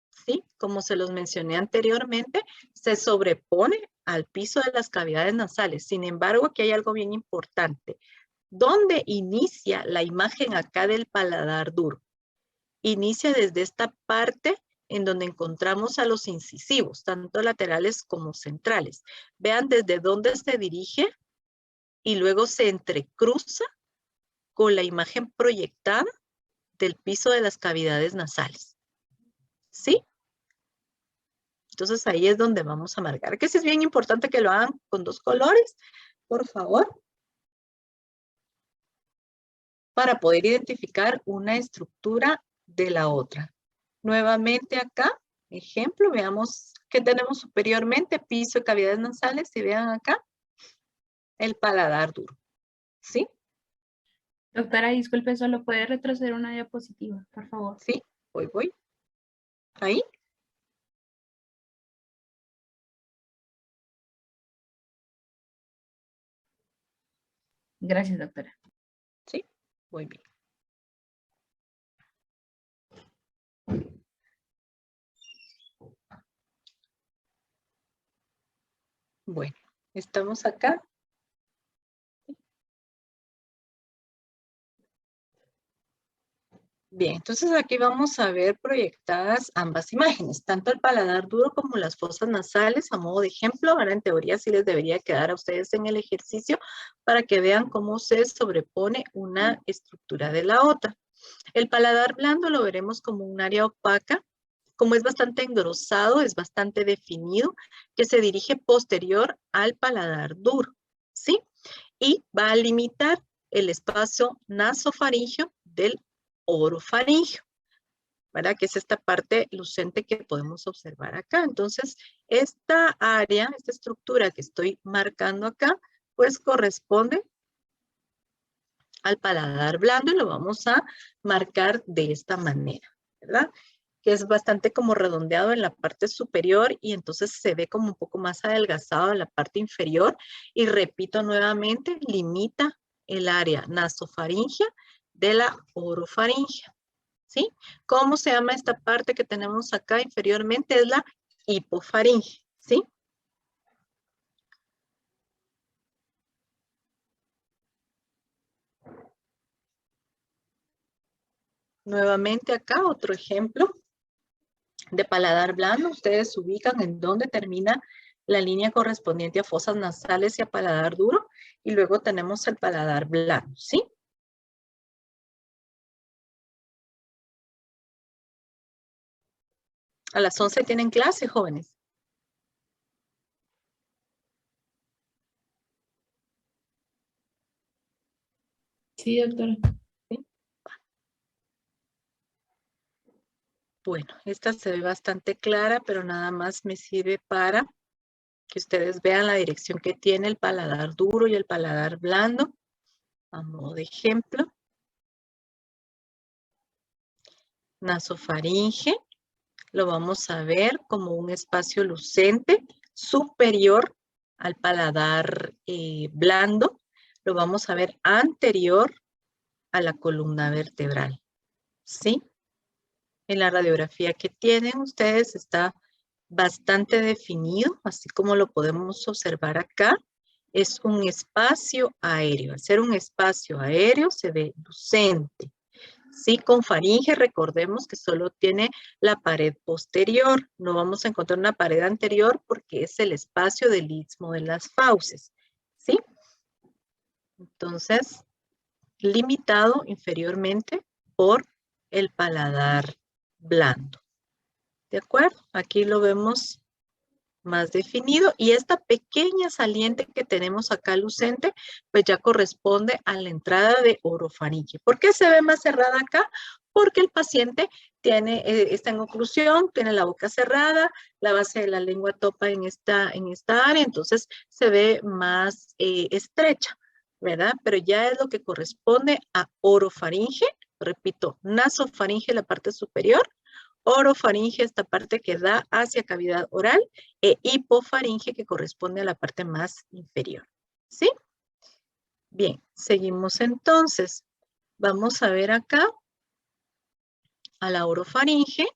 ¿sí? Como se los mencioné anteriormente, se sobrepone al piso de las cavidades nasales. Sin embargo, aquí hay algo bien importante. ¿Dónde inicia la imagen acá del paladar duro? Inicia desde esta parte en donde encontramos a los incisivos, tanto laterales como centrales. Vean desde dónde se dirige y luego se entrecruza con la imagen proyectada del piso de las cavidades nasales. ¿Sí? Entonces ahí es donde vamos a marcar. Que sí es bien importante que lo hagan con dos colores, por favor, para poder identificar una estructura de la otra. Nuevamente acá, ejemplo, veamos qué tenemos superiormente, piso y cavidades nasales, y vean acá, el paladar duro, ¿sí? Doctora, disculpe, solo puede retroceder una diapositiva, por favor. Sí, voy. Ahí. Gracias, doctora. Sí, muy bien. Bueno, estamos acá. Bien, entonces aquí vamos a ver proyectadas ambas imágenes, tanto el paladar duro como las fosas nasales, a modo de ejemplo. Ahora en teoría sí les debería quedar a ustedes en el ejercicio para que vean cómo se sobrepone una estructura de la otra. El paladar blando lo veremos como un área opaca, como es bastante engrosado, es bastante definido, que se dirige posterior al paladar duro, ¿sí? Y va a limitar el espacio nasofaríngeo del orofaríngeo, ¿verdad? Que es esta parte lucente que podemos observar acá. Entonces, esta área, esta estructura que estoy marcando acá, pues corresponde al paladar blando y lo vamos a marcar de esta manera, ¿verdad? Que es bastante como redondeado en la parte superior y entonces se ve como un poco más adelgazado en la parte inferior. Y repito nuevamente, limita el área nasofaringea de la orofaringea, ¿sí? ¿Cómo se llama esta parte que tenemos acá inferiormente? Es la hipofaringe, ¿sí? Nuevamente acá otro ejemplo de paladar blando. Ustedes se ubican en dónde termina la línea correspondiente a fosas nasales y a paladar duro. Y luego tenemos el paladar blando, ¿sí? A las 11 tienen clase, jóvenes. Sí, doctora. Bueno, esta se ve bastante clara, pero nada más me sirve para que ustedes vean la dirección que tiene el paladar duro y el paladar blando. A modo de ejemplo. Nasofaringe. Lo vamos a ver como un espacio lucente superior al paladar blando. Lo vamos a ver anterior a la columna vertebral, ¿sí? En la radiografía que tienen ustedes está bastante definido, así como lo podemos observar acá. Es un espacio aéreo. Al ser un espacio aéreo se ve lucente. Sí, con faringe recordemos que solo tiene la pared posterior. No vamos a encontrar una pared anterior porque es el espacio del istmo de las fauces. ¿Sí? Entonces, limitado inferiormente por el paladar blando. ¿De acuerdo? Aquí lo vemos más definido y esta pequeña saliente que tenemos acá lucente pues ya corresponde a la entrada de orofaringe. ¿Por qué se ve más cerrada acá? Porque el paciente tiene, está en oclusión, tiene la boca cerrada, la base de la lengua topa en esta área, entonces se ve más estrecha, ¿verdad? Pero ya es lo que corresponde a orofaringe, repito, nasofaringe la parte superior, orofaringe, esta parte que da hacia cavidad oral, e hipofaringe que corresponde a la parte más inferior. ¿Sí? Bien, seguimos entonces. Vamos a ver acá a la orofaringe.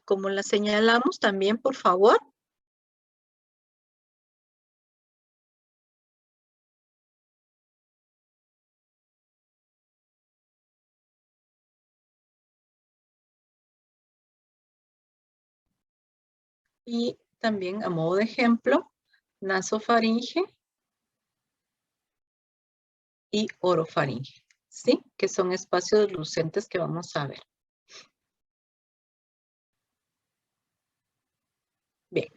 Como la señalamos también, por favor. Y también a modo de ejemplo, nasofaringe y orofaringe, ¿sí? Que son espacios lucentes que vamos a ver. Bien,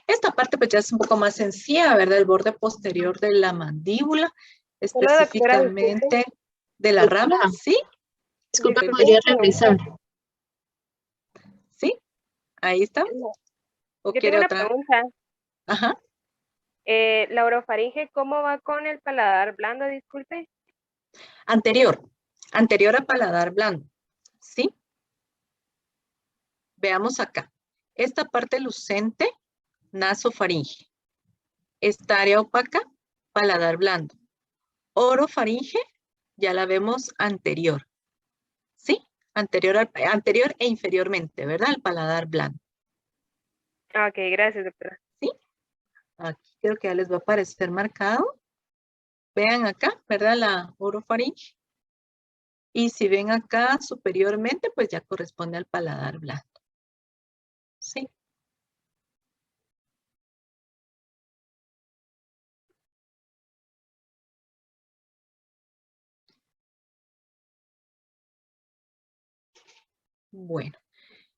esta parte pues ya es un poco más sencilla, ¿verdad? El borde posterior de la mandíbula, específicamente de la rama, ¿sí? Disculpa, podría regresar. ¿Sí? Ahí está. ¿O Yo quiere tengo una otra? pregunta. Ajá. La orofaringe, ¿cómo va con el paladar blando? Disculpe. Anterior a paladar blando, ¿sí? Veamos acá. Esta parte lucente, nasofaringe. Esta área opaca, paladar blando. Orofaringe, ya la vemos anterior, ¿sí? Anterior e inferiormente, ¿verdad? El paladar blando. Ok, gracias, doctora. ¿Sí? Aquí creo que ya les va a aparecer marcado. Vean acá, ¿verdad? La orofaringe. Y si ven acá superiormente, pues ya corresponde al paladar blando. ¿Sí? Bueno,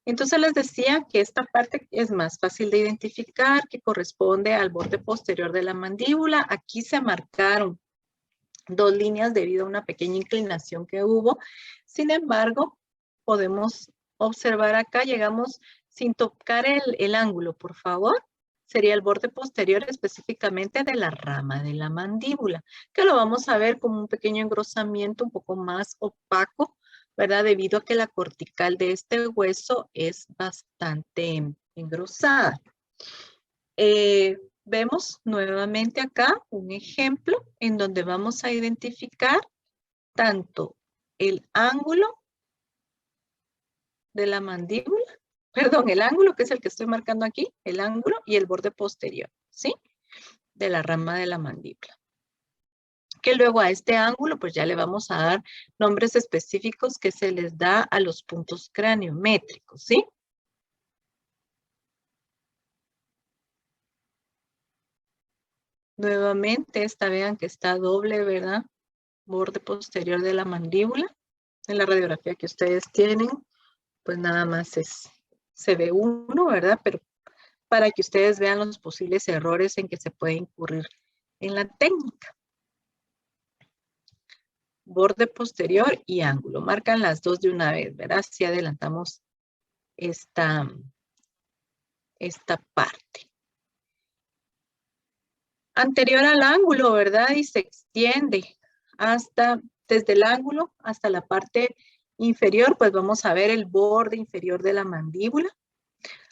Entonces les decía que esta parte es más fácil de identificar, que corresponde al borde posterior de la mandíbula. Aquí se marcaron 2 líneas debido a una pequeña inclinación que hubo. Sin embargo, podemos observar acá, llegamos sin tocar el ángulo, por favor. Sería el borde posterior específicamente de la rama de la mandíbula, que lo vamos a ver como un pequeño engrosamiento un poco más opaco, ¿verdad? Debido a que la cortical de este hueso es bastante engrosada. Vemos nuevamente acá un ejemplo en donde vamos a identificar tanto el ángulo de la mandíbula, perdón, el ángulo que es el que estoy marcando aquí, el ángulo y el borde posterior, ¿sí? De la rama de la mandíbula. Que luego a este ángulo pues ya le vamos a dar nombres específicos que se les da a los puntos craniométricos, ¿sí? Nuevamente esta vean que está doble, ¿verdad? Borde posterior de la mandíbula. En la radiografía que ustedes tienen, pues nada más se ve uno, ¿verdad? Pero para que ustedes vean los posibles errores en que se puede incurrir en la técnica. Borde posterior y ángulo. Marcan las dos de una vez, ¿verdad? Si adelantamos esta parte. Anterior al ángulo, ¿verdad? Y se extiende desde el ángulo hasta la parte inferior, pues vamos a ver el borde inferior de la mandíbula.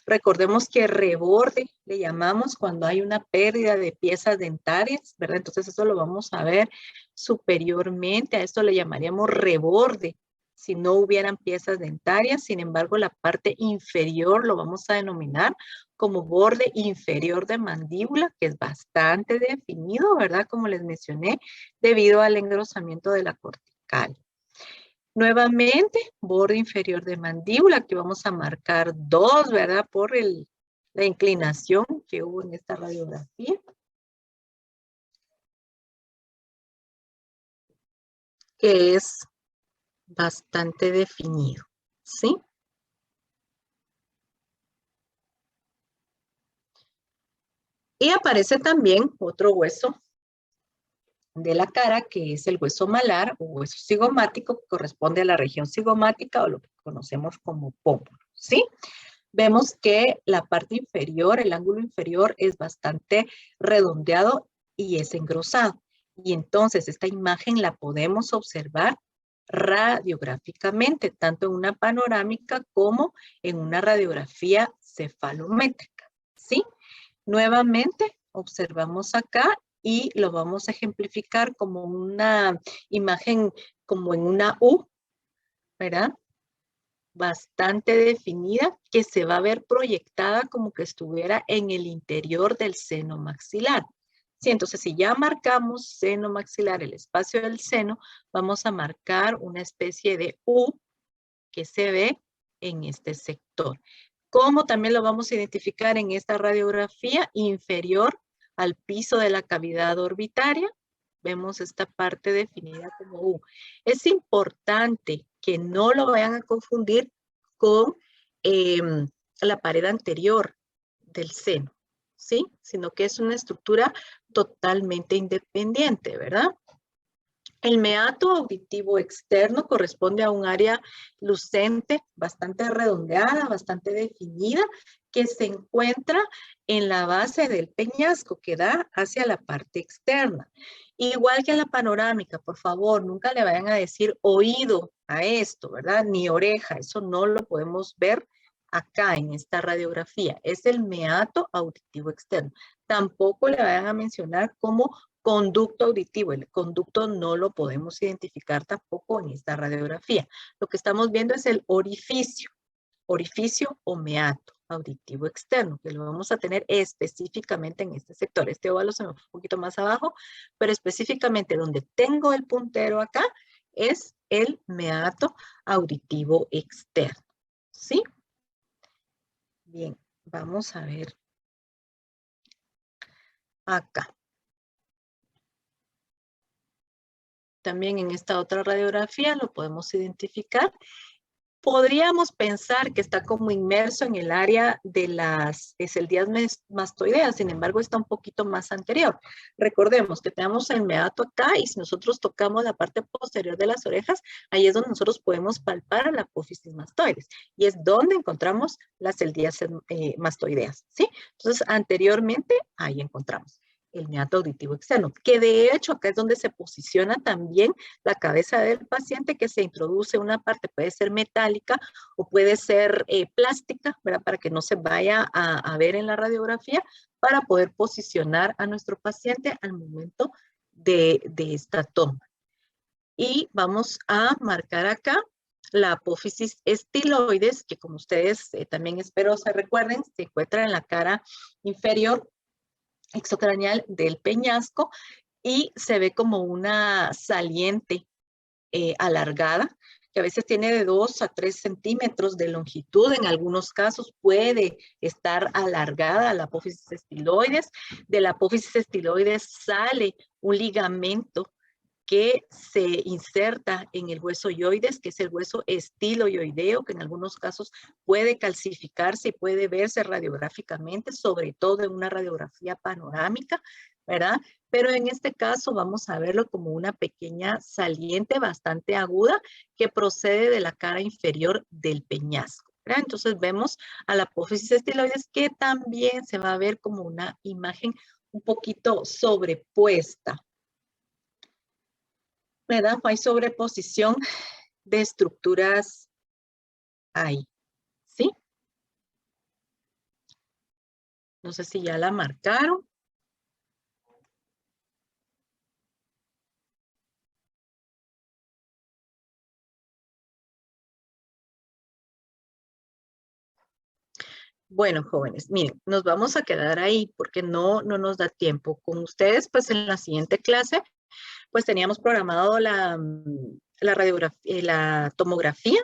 Recordemos que reborde le llamamos cuando hay una pérdida de piezas dentarias, ¿verdad? Entonces eso lo vamos a ver superiormente, a esto le llamaríamos reborde si no hubieran piezas dentarias. Sin embargo, la parte inferior lo vamos a denominar como borde inferior de mandíbula, que es bastante definido, ¿verdad? Como les mencioné, debido al engrosamiento de la cortical. Nuevamente, borde inferior de mandíbula, que vamos a marcar 2, ¿verdad? Por la inclinación que hubo en esta radiografía. Que es bastante definido, ¿sí? Y aparece también otro hueso de la cara, que es el hueso malar o hueso cigomático, que corresponde a la región cigomática o lo que conocemos como pómulo, ¿sí? Vemos que la parte inferior, el ángulo inferior es bastante redondeado y es engrosado. Y entonces esta imagen la podemos observar radiográficamente, tanto en una panorámica como en una radiografía cefalométrica, ¿sí? Nuevamente observamos acá y lo vamos a ejemplificar como una imagen como en una U, ¿verdad? Bastante definida, que se va a ver proyectada como que estuviera en el interior del seno maxilar. Sí, entonces si ya marcamos seno maxilar, el espacio del seno, vamos a marcar una especie de U que se ve en este sector. ¿Cómo también lo vamos a identificar en esta radiografía? Inferior al piso de la cavidad orbitaria. Vemos esta parte definida como U. Es importante que no lo vayan a confundir con la pared anterior del seno, ¿sí? Sino que es una estructura totalmente independiente, ¿verdad? El meato auditivo externo corresponde a un área lucente bastante redondeada, bastante definida, que se encuentra en la base del peñasco que da hacia la parte externa. Igual que en la panorámica, por favor, nunca le vayan a decir oído a esto, ¿verdad? Ni oreja, eso no lo podemos ver acá en esta radiografía. Es el meato auditivo externo. Tampoco le vayan a mencionar como conducto auditivo. El conducto no lo podemos identificar tampoco en esta radiografía. Lo que estamos viendo es el orificio o meato auditivo externo, que lo vamos a tener específicamente en este sector. Este óvalo se me fue un poquito más abajo, pero específicamente donde tengo el puntero acá es el meato auditivo externo. ¿Sí? Bien, vamos a ver acá. También en esta otra radiografía lo podemos identificar podríamos pensar que está como inmerso en el área de las eseldías mastoideas, sin embargo está un poquito más anterior. Recordemos que tenemos el meato acá y si nosotros tocamos la parte posterior de las orejas, ahí es donde nosotros podemos palpar a la apófisis mastoides y es donde encontramos las eseldías mastoideas, ¿sí? Entonces, anteriormente, ahí encontramos el meato auditivo externo, que de hecho acá es donde se posiciona también la cabeza del paciente, que se introduce una parte, puede ser metálica o puede ser plástica, ¿verdad? Para que no se vaya a ver en la radiografía, para poder posicionar a nuestro paciente al momento de esta toma. Y vamos a marcar acá la apófisis estiloides, que como ustedes también espero se recuerden, se encuentra en la cara inferior exocraneal del peñasco y se ve como una saliente alargada, que a veces tiene de 2 a 3 centímetros de longitud, en algunos casos puede estar alargada la apófisis estiloides. De la apófisis estiloides sale un ligamento que se inserta en el hueso yoides, que es el hueso estiloioideo, que en algunos casos puede calcificarse y puede verse radiográficamente, sobre todo en una radiografía panorámica, ¿verdad? Pero en este caso vamos a verlo como una pequeña saliente bastante aguda que procede de la cara inferior del peñasco, ¿verdad? Entonces vemos a la apófisis estiloides que también se va a ver como una imagen un poquito sobrepuesta, ¿verdad? Hay sobreposición de estructuras ahí, ¿sí? No sé si ya la marcaron. Bueno, jóvenes, miren, nos vamos a quedar ahí porque no nos da tiempo. Con ustedes, pues en la siguiente clase, pues teníamos programado la radiografía, la tomografía,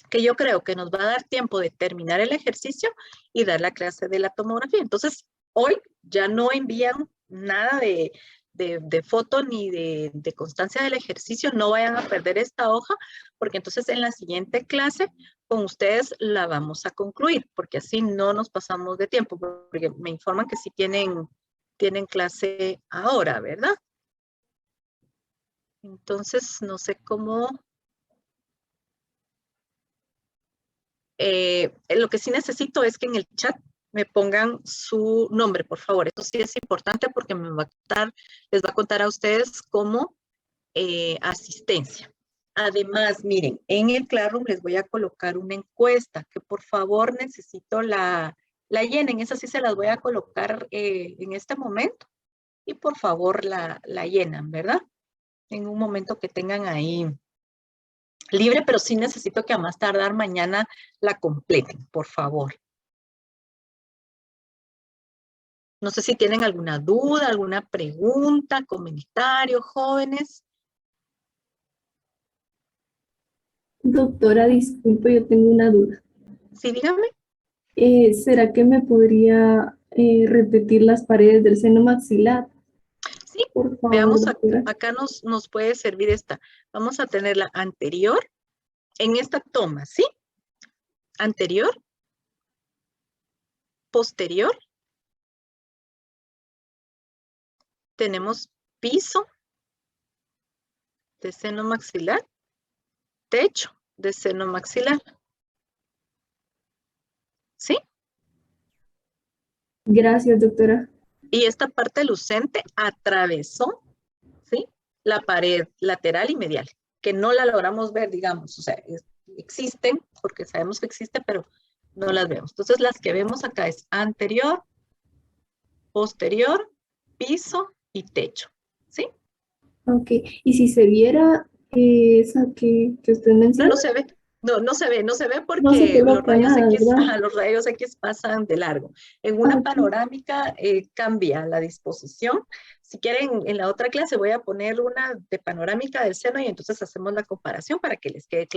que yo creo que nos va a dar tiempo de terminar el ejercicio y dar la clase de la tomografía. Entonces, hoy ya no envían nada de foto ni de constancia del ejercicio, no vayan a perder esta hoja, porque entonces en la siguiente clase con ustedes la vamos a concluir, porque así no nos pasamos de tiempo, porque me informan que sí tienen clase ahora, ¿verdad? Entonces, no sé cómo... lo que sí necesito es que en el chat me pongan su nombre, por favor. Eso sí es importante porque les va a contar a ustedes como asistencia. Además, miren, en el Classroom les voy a colocar una encuesta que por favor necesito la llenen. Esa sí se las voy a colocar en este momento y por favor la llenan, ¿verdad? En un momento que tengan ahí libre, pero sí necesito que a más tardar mañana la completen, por favor. No sé si tienen alguna duda, alguna pregunta, comentario, jóvenes. Doctora, disculpe, yo tengo una duda. Sí, dígame. ¿Será que me podría repetir las paredes del seno maxilar? Sí, por favor, veamos, doctora. acá nos puede servir esta. Vamos a tener la anterior en esta toma, ¿sí? Anterior, posterior. Tenemos piso de seno maxilar, techo de seno maxilar. ¿Sí? Gracias, doctora. Y esta parte lucente atravesó, ¿sí? La pared lateral y medial, que no la logramos ver, digamos. O sea, existen, porque sabemos que existe, pero no las vemos. Entonces, las que vemos acá es anterior, posterior, piso y techo, ¿sí? Ok, y si se viera esa que usted menciona. No se ve. No se ve porque No se los coloca rayos nada, X, ¿verdad? los rayos X pasan de largo. En una Ok. panorámica cambia la disposición. Si quieren, en la otra clase voy a poner una de panorámica del seno y entonces hacemos la comparación para que les quede claro.